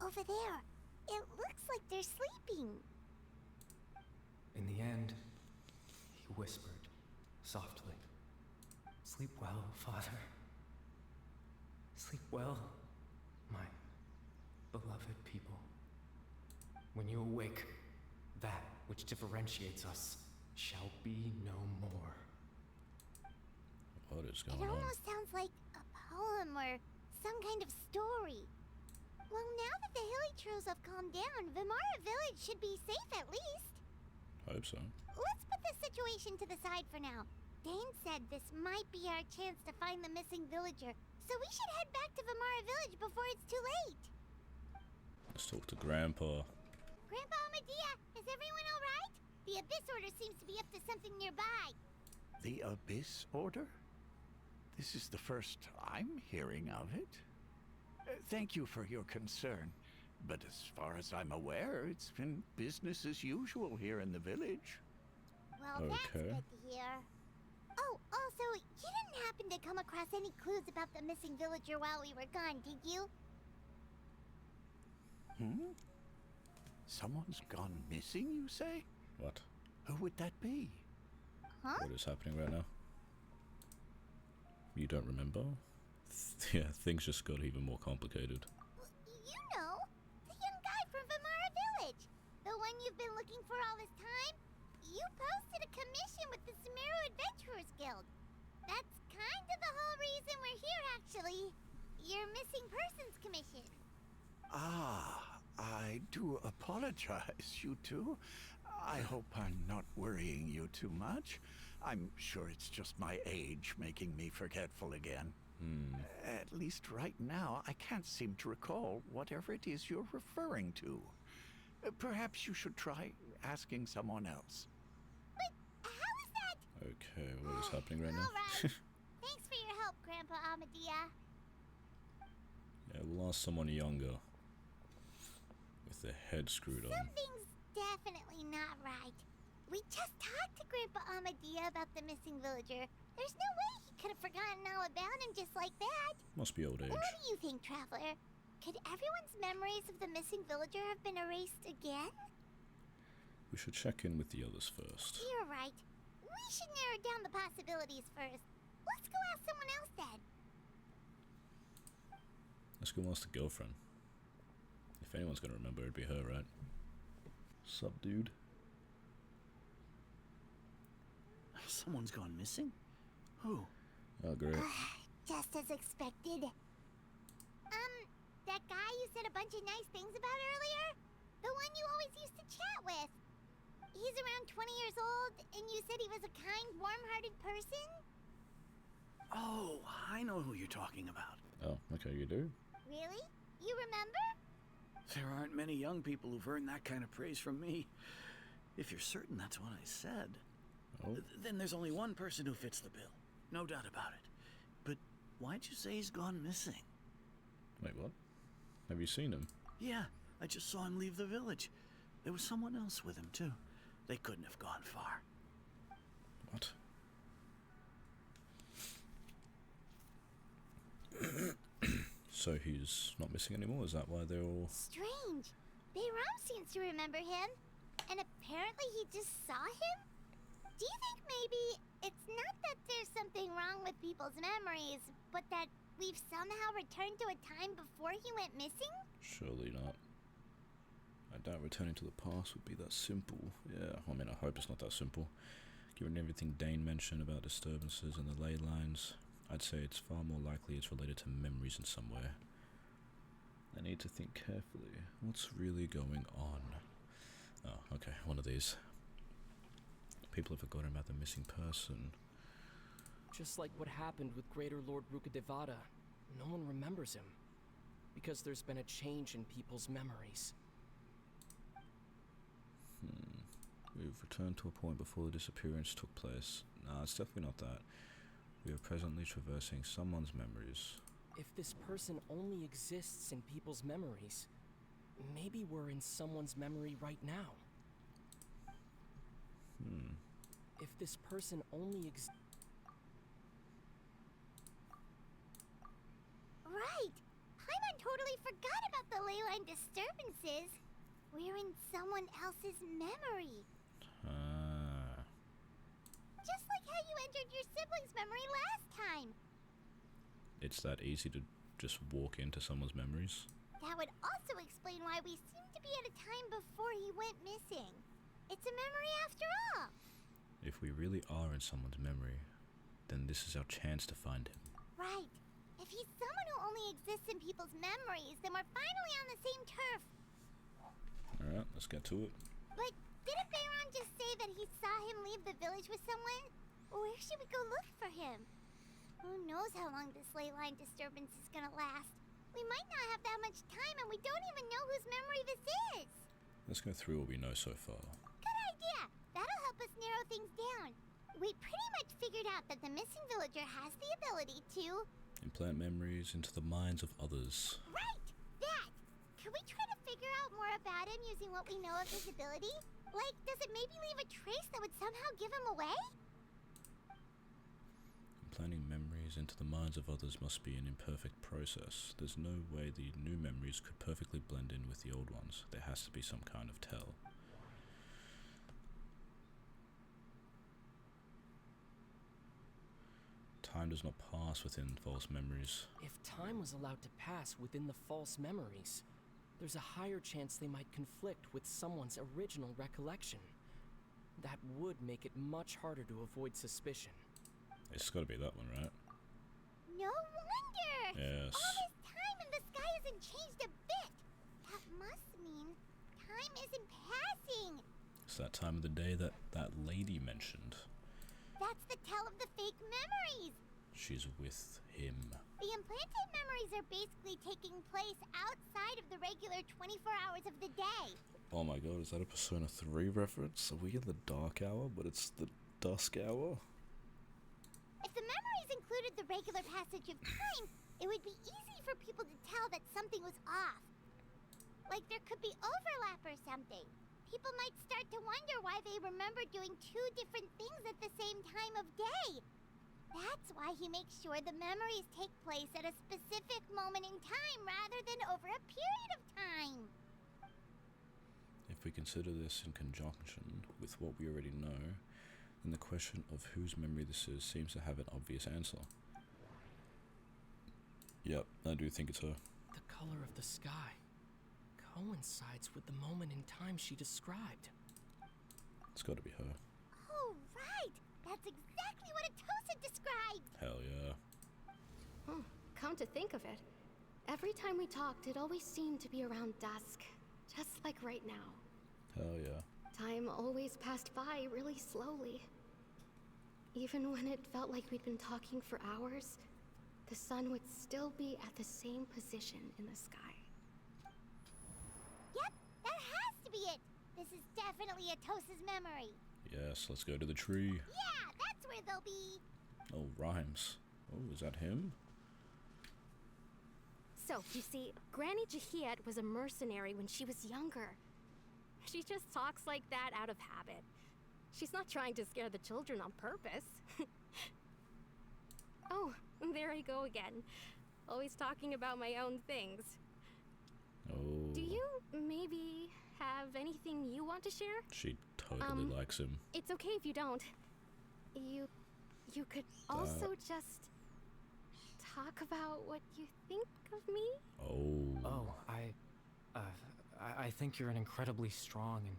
Over there. It looks like they're sleeping. In the end, he whispered, softly, "Sleep well, Father. Sleep well, my beloved people. When you awake, that which differentiates us shall be no more." What is It going on? almost sounds like a poem or some kind of story. Well, now that the hilly trails have calmed down, Vimara Village should be safe at least. Hope so. Let's put this situation to the side for now. Dane said this might be our chance to find the missing villager, so we should head back to Vimara Village before it's too late. Let's talk to Grandpa. Grandpa Amadea, is everyone alright? The Abyss Order seems to be up to something nearby. The Abyss Order? This is the first I'm hearing of it. Thank you for your concern, but as far as I'm aware, it's been business as usual here in the village. Well, that's Okay. good to hear. Oh, also, you didn't happen to come across any clues about the missing villager while we were gone, did you? Someone's gone missing, you say? What? Who would that be? Huh? What is happening right now? You don't remember? Yeah, things just got even more complicated. You know, the young guy from Vimara Village. The one you've been looking for all this time. You posted a commission with the Sumeru Adventurers Guild. That's kind of the whole reason we're here, actually. Your missing persons commission. Ah, I do apologize, you two. I hope I'm not worrying you too much. I'm sure it's just my age making me forgetful again. At least right now, I can't seem to recall whatever it is you're referring to. Perhaps you should try asking someone else. But how is that? Okay, what is happening right now? Alright. Thanks for your help, Grandpa Amadea. Yeah, we'll ask someone younger. With their head screwed on. Something's definitely not right. We just talked to Grandpa Amadea about the missing villager. There's no way he could have forgotten all about him just like that. Must be old age. What do you think, Traveler? Could everyone's memories of the missing villager have been erased again? We should check in with the others first. You're right. We should narrow down the possibilities first. Let's go ask someone else then. Let's go ask the girlfriend. If anyone's gonna remember, it'd be her, right? Sup, dude? Someone's gone missing? Who? Oh, great. Just as expected. That guy you said a bunch of nice things about earlier? The one you always used to chat with. He's around 20 years old, and you said he was a kind, warm-hearted person? Oh, I know who you're talking about. Oh, okay, you do? Really? You remember? There aren't many young people who've earned that kind of praise from me. If you're certain that's what I said, then there's only one person who fits the bill. No doubt about it. But why'd you say he's gone missing? Wait, what? Have you seen him? Yeah, I just saw him leave the village. There was someone else with him, too. They couldn't have gone far. What? So he's not missing anymore? Is that why they're all... Strange. Bayram seems to remember him. And apparently he just saw him? Do you think maybe it's not that there's something wrong with people's memories, but that we've somehow returned to a time before he went missing? Surely not. I doubt returning to the past would be that simple. Yeah, I mean, I hope it's not that simple. Given everything Dane mentioned about disturbances and the ley lines, I'd say it's far more likely it's related to memories in some way. I need to think carefully. What's really going on? Oh, okay, one of these. People have forgotten about the missing person. Just like what happened with Greater Lord Rukadevada, no one remembers him. Because there's been a change in people's memories. We've returned to a point before the disappearance took place. Nah, it's definitely not that. We are presently traversing someone's memories. If this person only exists in people's memories, maybe we're in someone's memory right now. If this person only exists... Right! Paimon totally forgot about the ley line disturbances. We're in someone else's memory. Just like how you entered your sibling's memory last time. It's that easy to just walk into someone's memories? That would also explain why we seem to be at a time before he went missing. It's a memory after all. If we really are in someone's memory, then this is our chance to find him. Right. If he's someone who only exists in people's memories, then we're finally on the same turf. Alright, let's get to it. But didn't Bayron just say that he saw him leave the village with someone? Where should we go look for him? Who knows how long this ley line disturbance is gonna last? We might not have that much time, and we don't even know whose memory this is. Let's go through what we know so far. Good idea. That'll help us narrow things down. We pretty much figured out that the missing villager has the ability to... implant memories into the minds of others. Right! That! Can we try to figure out more about him using what we know of his ability? Like, does it maybe leave a trace that would somehow give him away? Implanting memories into the minds of others must be an imperfect process. There's no way the new memories could perfectly blend in with the old ones. There has to be some kind of tell. Time does not pass within false memories. If time was allowed to pass within the false memories, there's a higher chance they might conflict with someone's original recollection. That would make it much harder to avoid suspicion. It's gotta be that one, right? No wonder! Yes. All this time and the sky hasn't changed a bit! That must mean time isn't passing! It's that time of the day that that lady mentioned. That's the tell of the fake memories! She's with him. The implanted memories are basically taking place outside of the regular 24 hours of the day. Oh my god, is that a Persona 3 reference? Are we in the dark hour, but it's the dusk hour? If the memories included the regular passage of time, it would be easy for people to tell that something was off. Like there could be overlap or something. people might start to wonder why they remember doing two different things at the same time of day. That's why he makes sure the memories take place at a specific moment in time rather than over a period of time. If we consider this in conjunction with what we already know, then the question of whose memory this is seems to have an obvious answer. Yep, I do think it's her. The color of the sky coincides with the moment in time she described. It's gotta be her. Oh, right! That's exactly what Atosa described! Hell yeah. Oh, come to think of it, every time we talked, it always seemed to be around dusk. Just like right now. Hell yeah. Time always passed by really slowly. Even when it felt like we'd been talking for hours, the sun would still be at the same position in the sky. Yep, that has to be it! This is definitely Atosa's memory. Yes, let's go to the tree. Yeah, that's where they'll be. Oh, rhymes. Oh, is that him? So, you see, Granny Jahiet was a mercenary when she was younger. She just talks like that out of habit. She's not trying to scare the children on purpose. Oh, there I go again. Always talking about my own things. Oh. Do you maybe have anything you want to share? She totally likes him. It's okay if you don't. You could also just talk about what you think of me? Oh. Oh, I think you're an incredibly strong and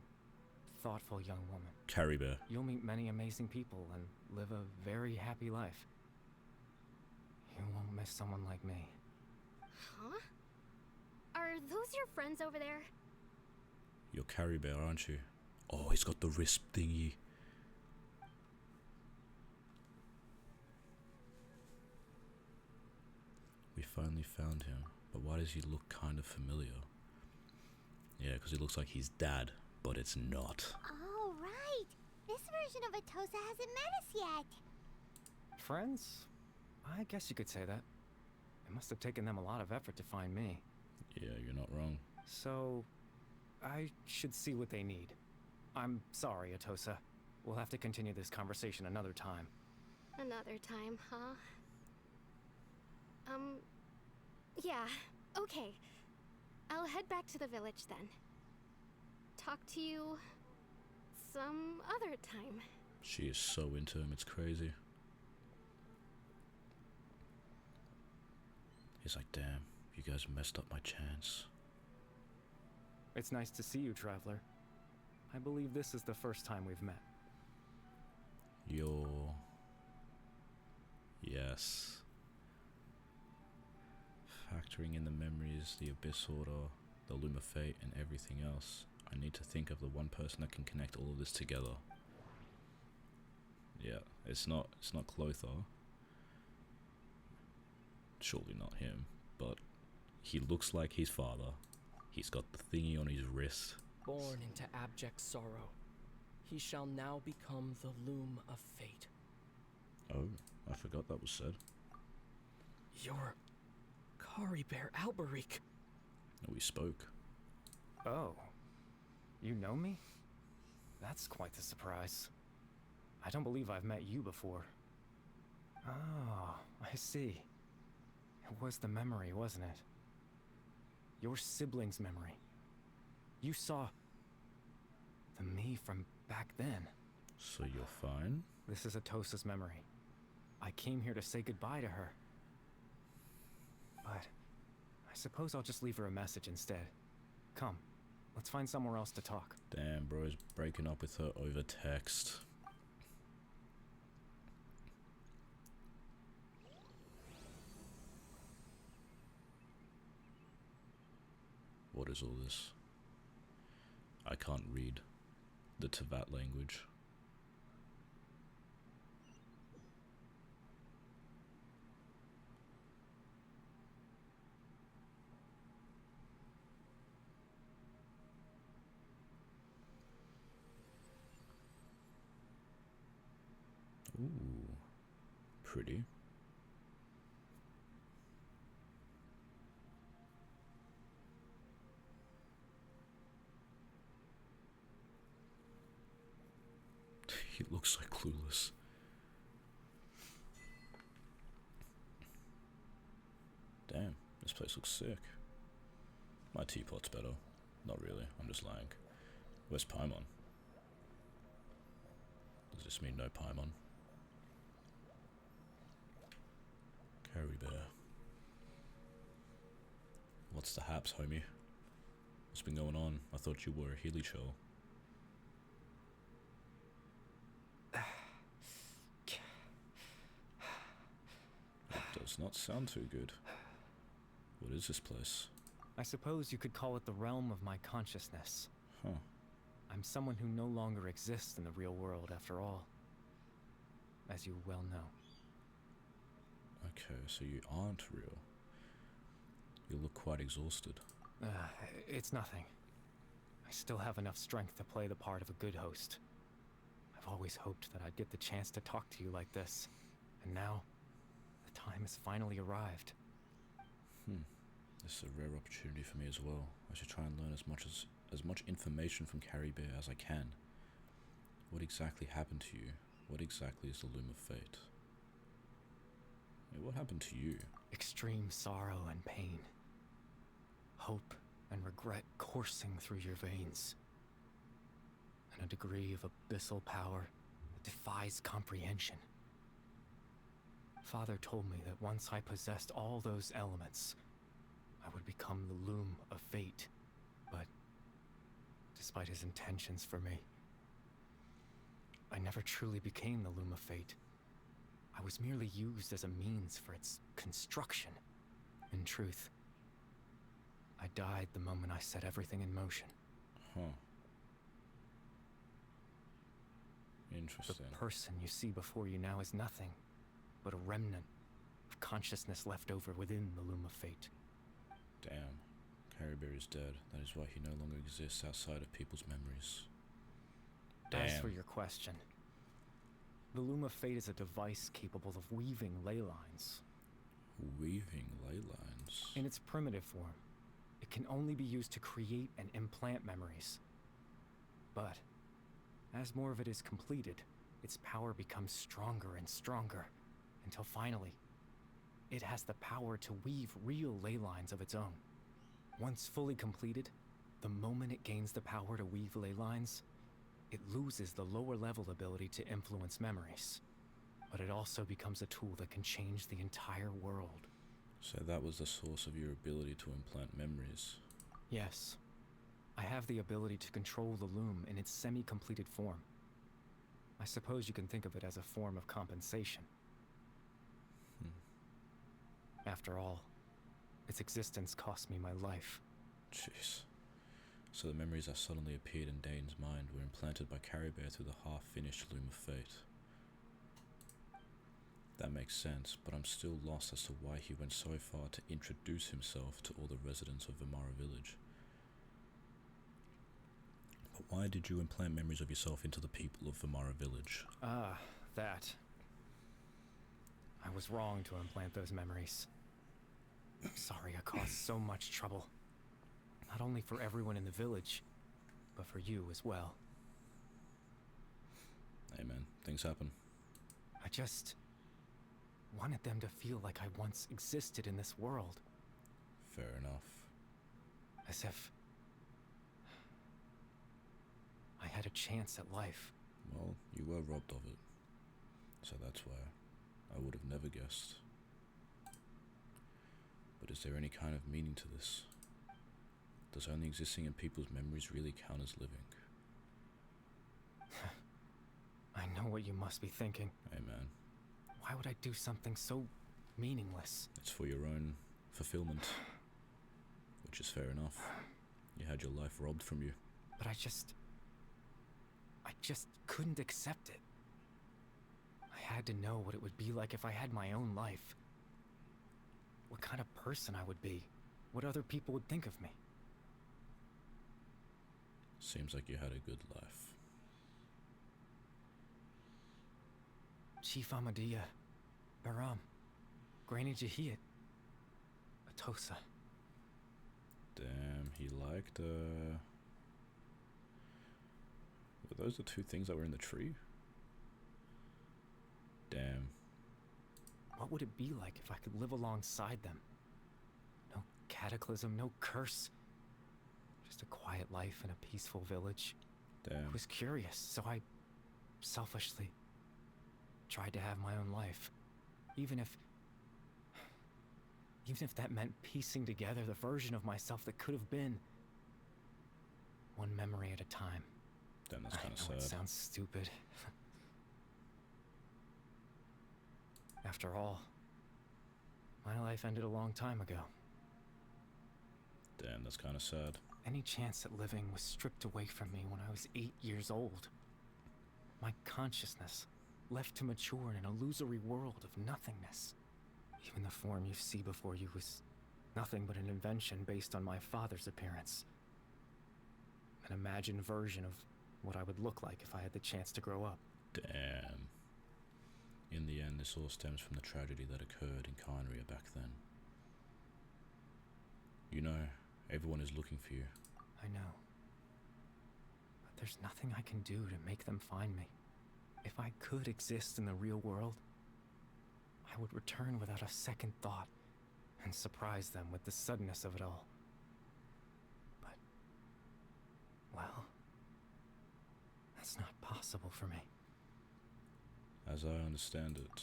thoughtful young woman. Carrie Bear. You'll meet many amazing people and live a very happy life. You won't miss someone like me. Huh? Are those your friends over there? You're Carrie Bear, aren't you? Oh, he's got the wrist thingy. We finally found him, but why does he look kind of familiar? Yeah, because he looks like his dad, but it's not. Oh, right! This version of Atosa hasn't met us yet. Friends? I guess you could say that. It must have taken them a lot of effort to find me. Yeah, you're not wrong. So, I should see what they need. I'm sorry, Atosa. We'll have to continue this conversation another time. Another time, huh? Yeah, okay. I'll head back to the village then. Talk to you some other time. She is so into him, it's crazy. He's like, damn, you guys messed up my chance. It's nice to see you, Traveler. I believe this is the first time we've met. Yes. Factoring in the memories, the Abyss Order, the Loom of Fate, and everything else, I need to think of the one person that can connect all of this together. Yeah, it's not Clothar. Surely not him, but he looks like his father. He's got the thingy on his wrist. Born into abject sorrow, he shall now become the Loom of Fate. Oh, I forgot that was said. You're Kari Bear Alberich. We spoke. Oh. You know me? That's quite the surprise. I don't believe I've met you before. Oh, I see. It was the memory, wasn't it? Your sibling's memory. You saw the me from back then. So you're fine? This is Atosa's memory. I came here to say goodbye to her. But I suppose I'll just leave her a message instead. Come, let's find somewhere else to talk. Damn, bro's breaking up with her over text. What is all this? I can't read the Teyvat language. Ooh, pretty. He looks so clueless. Damn, this place looks sick. My teapot's better. Not really, I'm just lying. Where's Paimon? Does this mean no Paimon? Carry Bear. What's the haps, homie? What's been going on? I thought you were a Healy Churl. That does not sound too good. What is this place? I suppose you could call it the realm of my consciousness. Huh. I'm someone who no longer exists in the real world after all, as you well know. Okay, so you aren't real. You look quite exhausted. It's nothing. I still have enough strength to play the part of a good host. I've always hoped that I'd get the chance to talk to you like this, and now, the time has finally arrived. This is a rare opportunity for me as well. I should try and learn as much information from Carrie Bear as I can. What exactly happened to you? What exactly is the Loom of Fate? What happened to you? Extreme sorrow and pain. Hope and regret coursing through your veins. And a degree of abyssal power that defies comprehension. Father told me that once I possessed all those elements, I would become the Loom of Fate. But despite his intentions for me, I never truly became the Loom of Fate. I was merely used as a means for its construction. In truth, I died the moment I set everything in motion. Huh. Interesting. The person you see before you now is nothing but a remnant of consciousness left over within the Loom of Fate. Damn. Carrie Bear is dead. That is why he no longer exists outside of people's memories. Damn. As for your question, the Loom of Fate is a device capable of weaving ley lines. Weaving ley lines? In its primitive form, it can only be used to create and implant memories. But, as more of it is completed, its power becomes stronger and stronger, until finally, it has the power to weave real ley lines of its own. Once fully completed, the moment it gains the power to weave ley lines, it loses the lower level ability to influence memories. But it also becomes a tool that can change the entire world. So that was the source of your ability to implant memories? Yes. I have the ability to control the Loom in its semi-completed form. I suppose you can think of it as a form of compensation. After all, its existence cost me my life. Jeez. So the memories that suddenly appeared in Dane's mind were implanted by Carrie Bear through the half-finished Loom of Fate. That makes sense, but I'm still lost as to why he went so far to introduce himself to all the residents of Vimara Village. But why did you implant memories of yourself into the people of Vimara Village? Ah, that. I was wrong to implant those memories. I'm sorry I caused so much trouble. Not only for everyone in the village, but for you as well. Hey man, things happen. I just wanted them to feel like I once existed in this world. Fair enough. As if I had a chance at life. Well, you were robbed of it. So that's why I would have never guessed. But is there any kind of meaning to this? Does only existing in people's memories really count as living? I know what you must be thinking. Hey man. Why would I do something so meaningless? It's for your own fulfillment. Which is fair enough. You had your life robbed from you. But I just couldn't accept it. I had to know what it would be like if I had my own life. What kind of person I would be. What other people would think of me. Seems like you had a good life. Chief Amadia, Baram, Granny Jahiyat, Atosa. Damn, he liked, Were those the two things that were in the tree? What would it be like if I could live alongside them? No cataclysm, no curse. Just a quiet life in a peaceful village. Damn. I was curious, so I selfishly tried to have my own life. Even if that meant piecing together the version of myself that could have been. One memory at a time. Damn, that's kind of sad. It sounds stupid. After all, my life ended a long time ago. Damn, that's kind of sad. Any chance at living was stripped away from me when I was 8 years old. My consciousness left to mature in an illusory world of nothingness. Even the form you see before you was nothing but an invention based on my father's appearance. An imagined version of what I would look like if I had the chance to grow up. Damn. In the end, this all stems from the tragedy that occurred in Kynria back then. You know, everyone is looking for you. I know. But there's nothing I can do to make them find me. If I could exist in the real world, I would return without a second thought and surprise them with the suddenness of it all. But, well, that's not possible for me. As I understand it,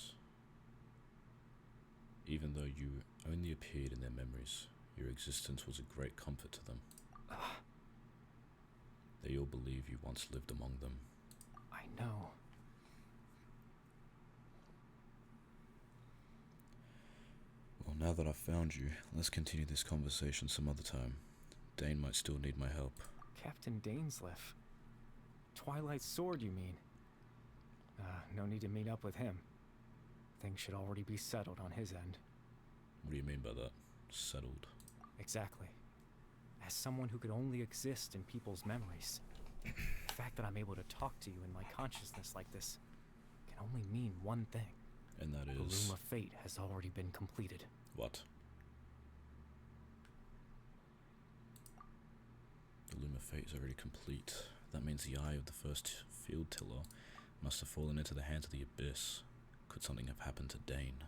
even though you only appeared in their memories, your existence was a great comfort to them. They all believe you once lived among them. I know. Well, now that I've found you, let's continue this conversation some other time. Dane might still need my help. Captain Dainsleif. Twilight Sword, you mean? No need to meet up with him. Things should already be settled on his end. What do you mean by that? Settled? Exactly. As someone who could only exist in people's memories, the fact that I'm able to talk to you in my consciousness like this can only mean one thing. And that is... The Loom of Fate has already been completed. What? The Loom of Fate is already complete. That means the eye of the first field tiller must have fallen into the hands of the Abyss. Could something have happened to Dane?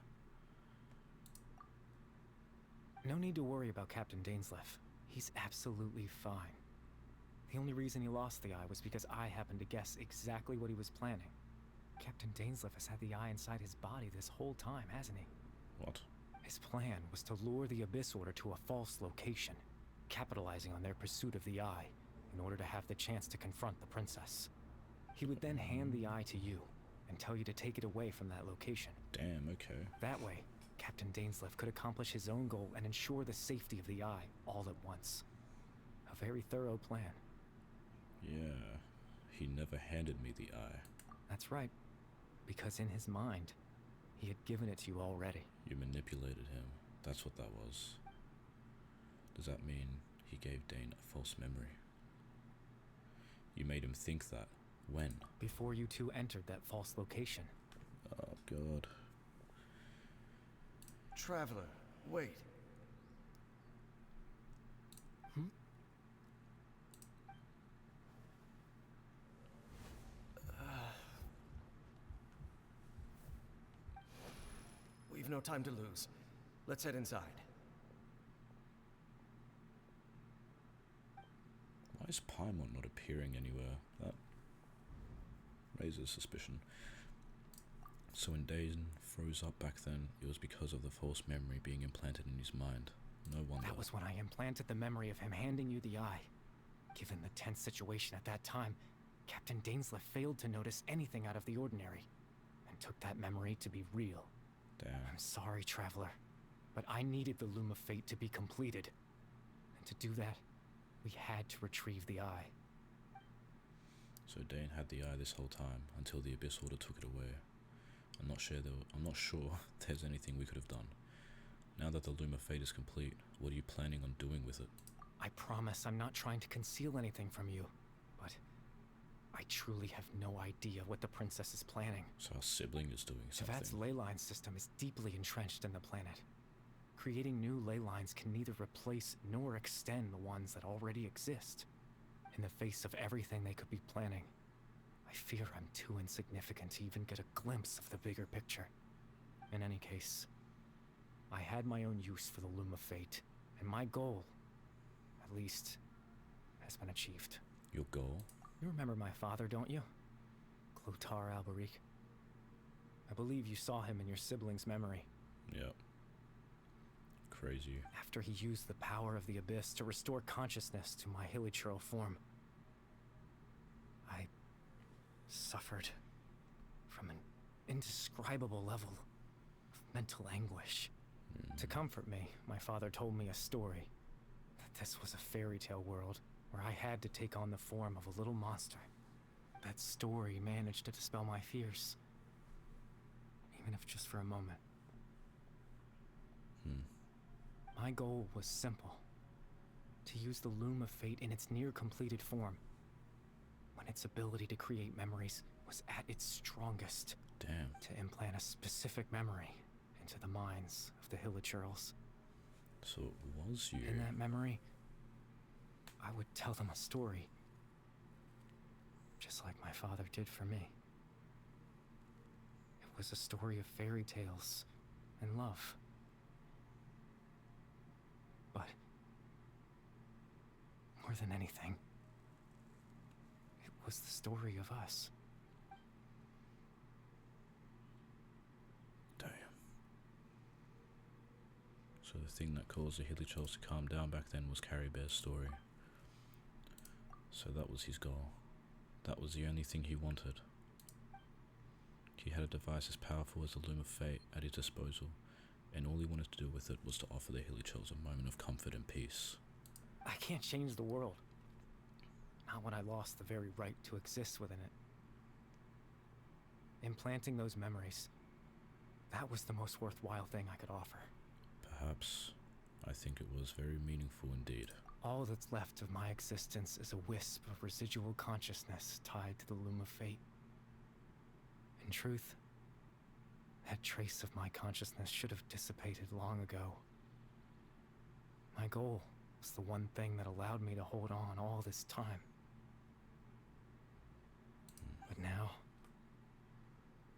No need to worry about Captain Dainsleif. He's absolutely fine. The only reason he lost the eye was because I happened to guess exactly what he was planning. Captain Dainsleif has had the eye inside his body this whole time, hasn't he? What? His plan was to lure the Abyss Order to a false location, capitalizing on their pursuit of the eye in order to have the chance to confront the princess. He would then hand the eye to you and tell you to take it away from that location. Damn, okay. That way, Captain Dainsleif could accomplish his own goal and ensure the safety of the eye all at once. A very thorough plan. Yeah, he never handed me the eye. That's right, because in his mind, he had given it to you already. You manipulated him. That's what that was. Does that mean he gave Dane a false memory? You made him think that. When? Before you two entered that false location. Oh, God. Traveler, wait. We've no time to lose. Let's head inside. Why is Paimon not appearing anywhere? That raises suspicion. So when Dane froze up back then, it was because of the false memory being implanted in his mind. No wonder. That was when I implanted the memory of him handing you the eye. Given the tense situation at that time, Captain Dainsleif failed to notice anything out of the ordinary, and took that memory to be real. Damn. I'm sorry, Traveler, but I needed the Loom of Fate to be completed. And to do that, we had to retrieve the eye. So Dane had the eye this whole time, until the Abyss Order took it away. I'm not sure there's anything we could have done. Now that the Loom of Fate is complete, what are you planning on doing with it? I promise I'm not trying to conceal anything from you, but I truly have no idea what the princess is planning. So our sibling is doing something. Tevat's ley line system is deeply entrenched in the planet. Creating new ley lines can neither replace nor extend the ones that already exist. In the face of everything they could be planning, I fear I'm too insignificant to even get a glimpse of the bigger picture. In any case, I had my own use for the Loom of Fate, and my goal, at least, has been achieved. Your goal? You remember my father, don't you? Clotar Alberic. I believe you saw him in your sibling's memory. Yep. Crazy. After he used the power of the Abyss to restore consciousness to my hilichurl form, I suffered from an indescribable level of mental anguish. To comfort me, my father told me a story. That this was a fairy tale world where I had to take on the form of a little monster. That story managed to dispel my fears. Even if just for a moment. My goal was simple. To use the Loom of Fate in its near-completed form. When its ability to create memories was at its strongest. Damn. To implant a specific memory into the minds of the hilichurls. So it was you. In that memory, I would tell them a story. Just like my father did for me. It was a story of fairy tales and love. But more than anything, it was the story of us. Damn. So the thing that caused the hilichurls to calm down back then was Carrie Bear's story. So that was his goal. That was the only thing he wanted. He had a device as powerful as the Loom of Fate at his disposal, and all he wanted to do with it was to offer the hilichurls a moment of comfort and peace. I can't change the world. Not when I lost the very right to exist within it. Implanting those memories, that was the most worthwhile thing I could offer. Perhaps. I think it was very meaningful indeed. All that's left of my existence is a wisp of residual consciousness tied to the Loom of Fate. In truth, that trace of my consciousness should have dissipated long ago. My goal was the one thing that allowed me to hold on all this time. But now,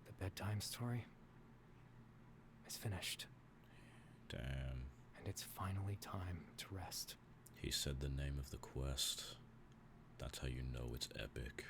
the bedtime story is finished. Damn. And it's finally time to rest. He said the name of the quest. That's how you know it's epic.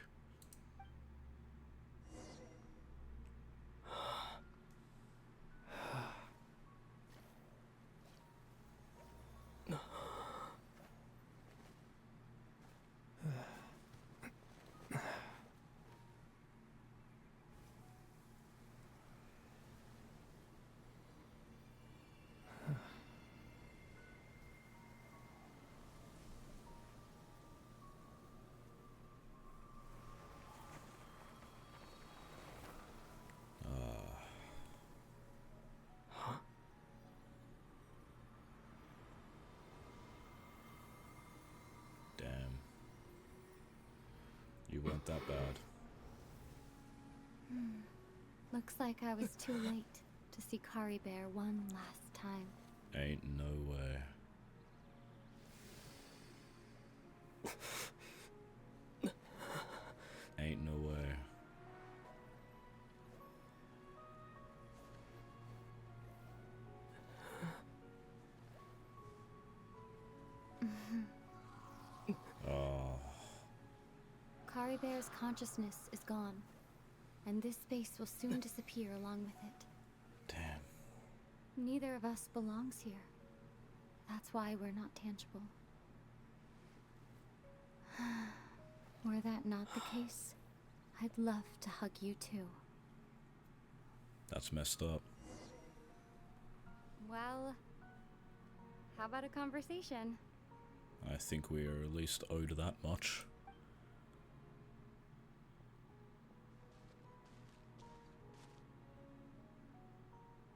You weren't that bad. Looks like I was too late to see Kari Bear one last time. Ain't no way. Ain't no way. Oh. Kari Bear's consciousness is gone, and this space will soon disappear along with it. Damn. Neither of us belongs here. That's why we're not tangible. Were that not the case, I'd love to hug you too. That's messed up. Well, how about a conversation? I think we are at least owed that much.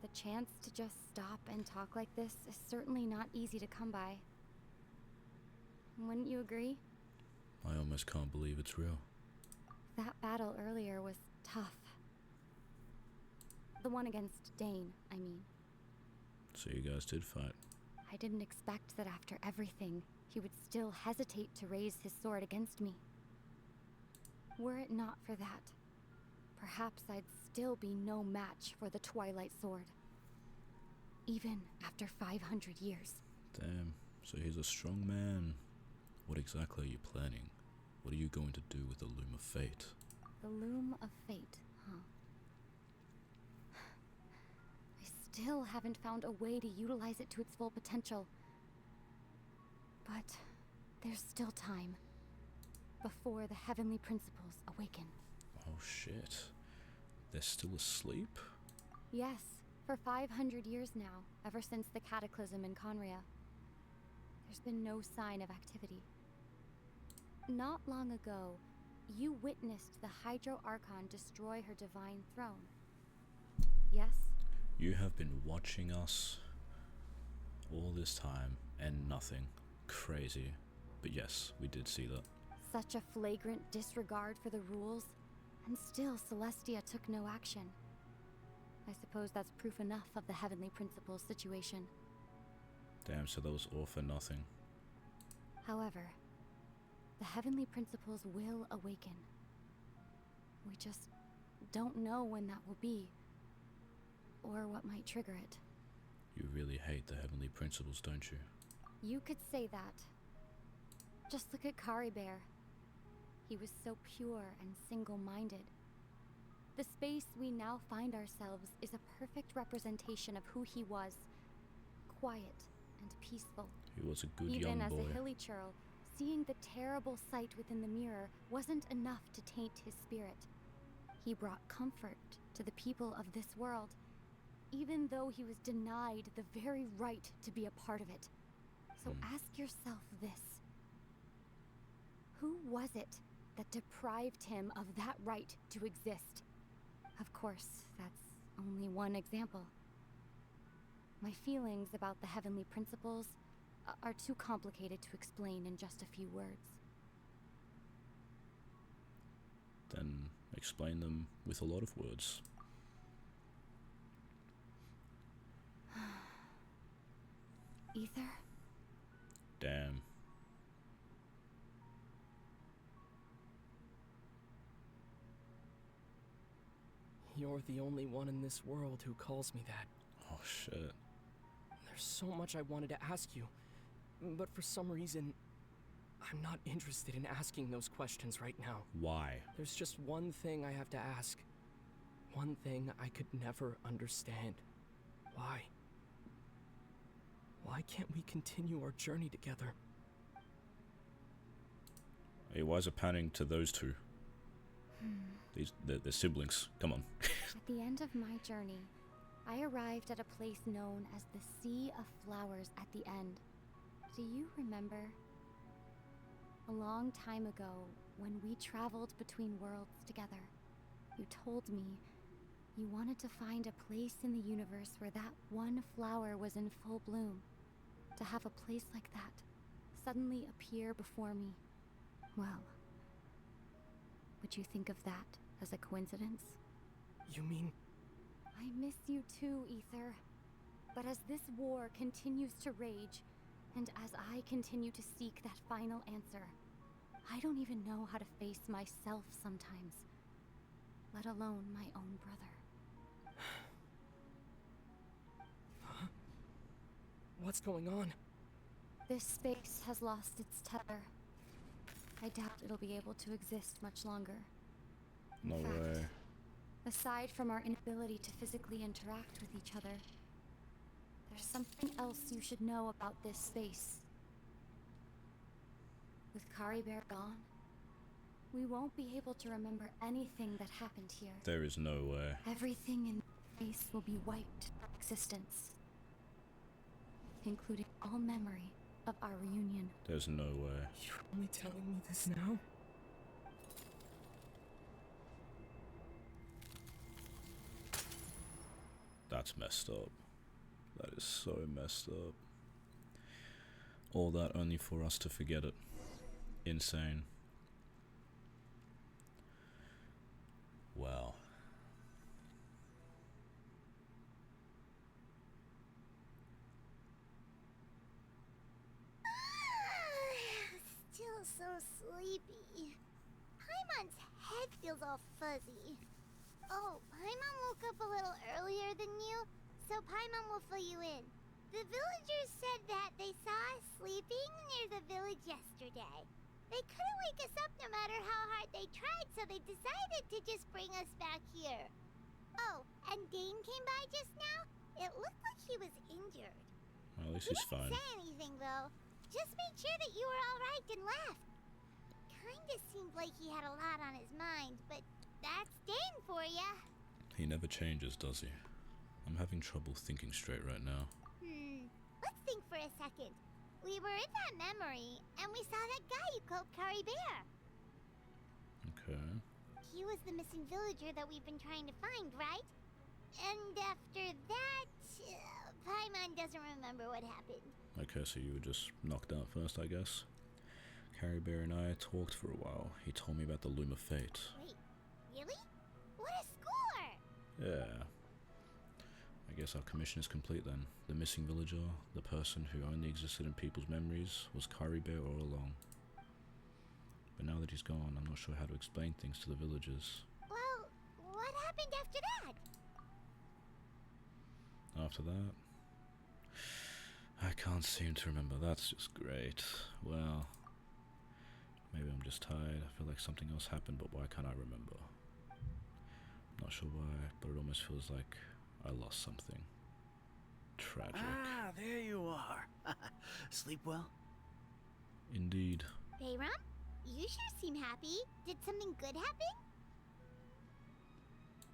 The chance to just stop and talk like this is certainly not easy to come by. Wouldn't you agree? I almost can't believe it's real. That battle earlier was tough. The one against Dane, I mean. So you guys did fight. I didn't expect that after everything, he would still hesitate to raise his sword against me. Were it not for that, perhaps I'd still be no match for the Twilight Sword. Even after 500 years. Damn, so he's a strong man. What exactly are you planning? What are you going to do with the Loom of Fate? The Loom of Fate, huh? I still haven't found a way to utilize it to its full potential. But there's still time. Before the Heavenly Principles awaken. Oh shit. They're still asleep? Yes, for 500 years now, ever since the cataclysm in Conria. There's been no sign of activity. Not long ago, you witnessed the Hydro Archon destroy her divine throne. Yes? You have been watching us all this time and nothing. Crazy. But yes, we did see that. Such a flagrant disregard for the rules, and still Celestia took no action. I suppose that's proof enough of the Heavenly Principles situation. Damn, so that was all for nothing. However, the Heavenly Principles will awaken. We just don't know when that will be, or what might trigger it. You really hate the Heavenly Principles, don't you? You could say that. Just look at Kari Bear. He was so pure and single-minded. The space we now find ourselves is a perfect representation of who he was. Quiet and peaceful. He was a good Even young as boy. a hilly churl, seeing the terrible sight within the mirror wasn't enough to taint his spirit. He brought comfort to the people of this world, even though he was denied the very right to be a part of it. So ask yourself this. Who was it that deprived him of that right to exist? Of course, that's only one example. My feelings about the Heavenly Principles are too complicated to explain in just a few words. Then explain them with a lot of words. Ether? Damn. You're the only one in this world who calls me that. Oh shit. There's so much I wanted to ask you, but for some reason, I'm not interested in asking those questions right now. Why? There's just one thing I have to ask. One thing I could never understand. Why? Why can't we continue our journey together? Hey, why is it panning to those two? They're siblings. Come on. At the end of my journey, I arrived at a place known as the Sea of Flowers at the end. Do you remember? A long time ago, when we traveled between worlds together, you told me you wanted to find a place in the universe where that one flower was in full bloom. To have a place like that suddenly appear before me. Well, would you think of that as a coincidence? You mean... I miss you too, Ether. But as this war continues to rage, and as I continue to seek that final answer, I don't even know how to face myself sometimes, let alone my own brother. Huh? What's going on? This space has lost its tether. I doubt it'll be able to exist much longer. No way. Aside from our inability to physically interact with each other, there's something else you should know about this space. With Kari Bear gone, we won't be able to remember anything that happened here. There is no way. Everything in space will be wiped from existence, including all memory of our reunion. There's no way. You're only telling me this now? That's messed up. That is so messed up. All that only for us to forget it. Insane. Wow. Still so sleepy. Paimon's head feels all fuzzy. Oh, Paimon woke up a little earlier than you, so Paimon will fill you in. The villagers said that they saw us sleeping near the village yesterday. They couldn't wake us up no matter how hard they tried, so they decided to just bring us back here. Oh, and Dane came by just now. It looked like he was injured. Well, at least He he's didn't fine. say anything, though. Just made sure that you were all right and left. Kinda seemed like he had a lot on his mind, but that's Dane for ya. He never changes, does he? I'm having trouble thinking straight right now. Let's think for a second. We were in that memory, and we saw that guy you called Kari Bear. Okay. He was the missing villager that we've been trying to find, right? And after that, Paimon doesn't remember what happened. Okay, so you were just knocked out first, I guess. Carrie Bear and I talked for a while. He told me about the Loom of Fate. Wait, really? What a score! Yeah. I guess our commission is complete then. The missing villager, the person who only existed in people's memories, was Kari Bear all along. But now that he's gone, I'm not sure how to explain things to the villagers. Well, what happened after that? After that, I can't seem to remember. That's just great. Well, maybe I'm just tired. I feel like something else happened, but why can't I remember? Not sure why, but it almost feels like I lost something. Tragic. Ah, there you are. Sleep well? Indeed. Bayram, you sure seem happy. Did something good happen?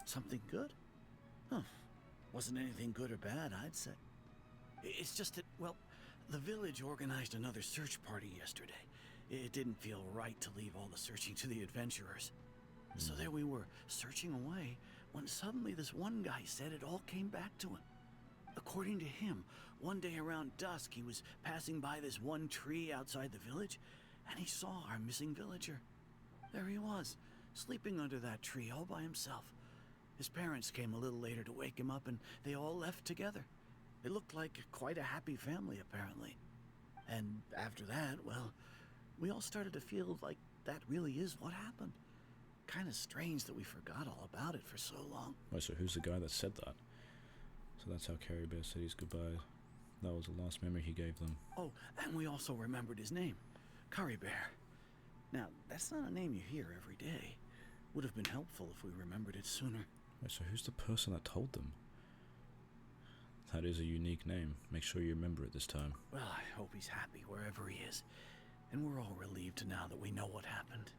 Something good? Huh. Wasn't anything good or bad, I'd say. It's just that, well, the village organized another search party yesterday. It didn't feel right to leave all the searching to the adventurers. So there we were, searching away, when suddenly this one guy said it all came back to him. According to him, one day around dusk he was passing by this one tree outside the village, and he saw our missing villager. There he was, sleeping under that tree all by himself. His parents came a little later to wake him up, and they all left together. It looked like quite a happy family, apparently. And after that, well, we all started to feel like that really is what happened. Kind of strange that we forgot all about it for so long. Wait, so who's the guy that said that? So that's how Carrie Bear said his goodbye. That was the last memory he gave them. Oh, and we also remembered his name, Kari Bear. Now, that's not a name you hear every day. Would have been helpful if we remembered it sooner. Wait, so who's the person that told them? That is a unique name. Make sure you remember it this time. Well, I hope he's happy wherever he is. And we're all relieved now that we know what happened.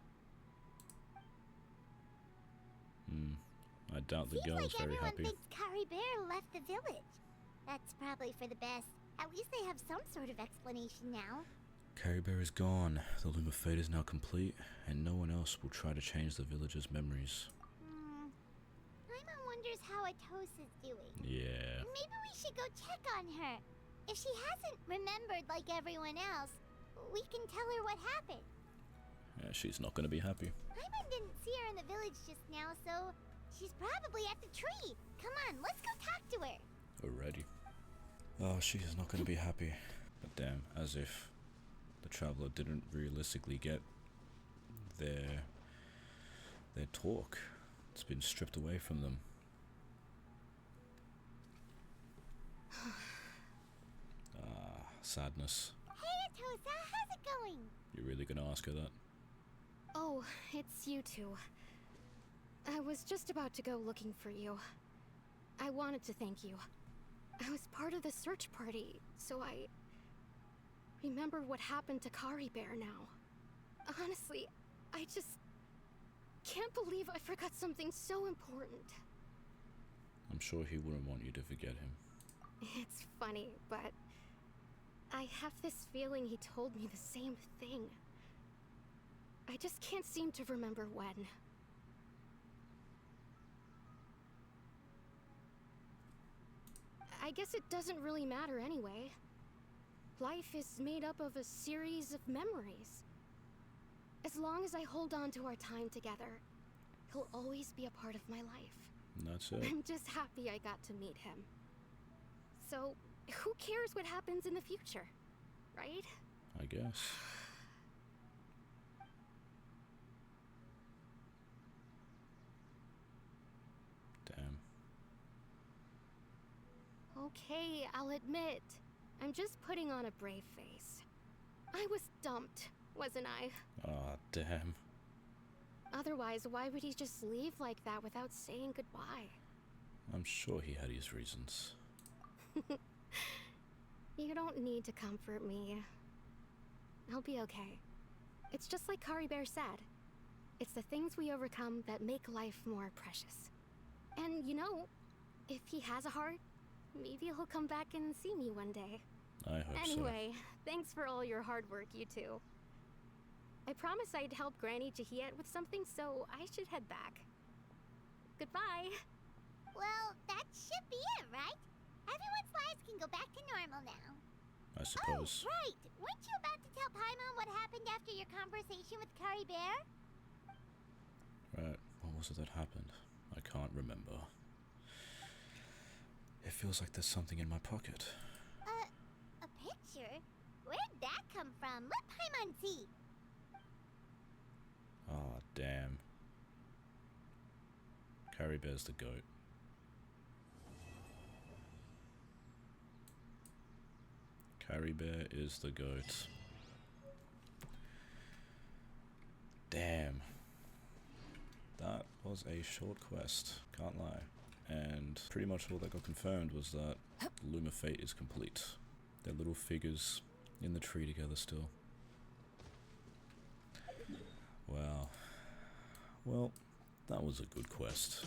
I doubt the Seems girl's like very everyone happy. thinks Kari Bear left the village. That's probably for the best. At least they have some sort of explanation now. Carrie Bear is gone. The Loom of Fate is now complete, and no one else will try to change the village's memories. Paimon wonders how Atosa's doing. Yeah. Maybe we should go check on her. If she hasn't remembered like everyone else, we can tell her what happened. Yeah, she's not gonna be happy. Paimon didn't see her in the village just now, so she's probably at the tree. Come on, let's go talk to her. Already. Oh, she is not gonna be happy. But damn, as if the traveler didn't realistically get their talk. It's been stripped away from them. Sadness. Hey, Atosa, how's it going? You're really gonna ask her that? Oh, it's you two. I was just about to go looking for you. I wanted to thank you. I was part of the search party, so I remember what happened to Kari Bear now. Honestly, I just can't believe I forgot something so important. I'm sure he wouldn't want you to forget him. It's funny, but I have this feeling he told me the same thing. I just can't seem to remember when. I guess it doesn't really matter anyway. Life is made up of a series of memories. As long as I hold on to our time together, he'll always be a part of my life. And that's it. I'm just happy I got to meet him. So, who cares what happens in the future, right? I guess. Okay, I'll admit. I'm just putting on a brave face. I was dumped, wasn't I? Ah, damn. Otherwise, why would he just leave like that without saying goodbye? I'm sure he had his reasons. You don't need to comfort me. I'll be okay. It's just like Kari Bear said. It's the things we overcome that make life more precious. And you know, if he has a heart, maybe he'll come back and see me one day. I hope Anyway, thanks for all your hard work, you two. I promised I'd help Granny Jahiet with something, so I should head back. Goodbye. Well, that should be it, right? Everyone's lives can go back to normal now. I suppose. Oh, right. Weren't you about to tell Paimon what happened after your conversation with Kari Bear? Right, what was it that happened? I can't remember. It feels like there's something in my pocket. A picture? Where'd that come from? Let Paimon see. Ah, damn. Kari Bear's the goat. Kari Bear is the goat. Damn. That was a short quest, can't lie. And pretty much all that got confirmed was that Luma Fate is complete. Their little figures in the tree together still. Wow. Well, that was a good quest.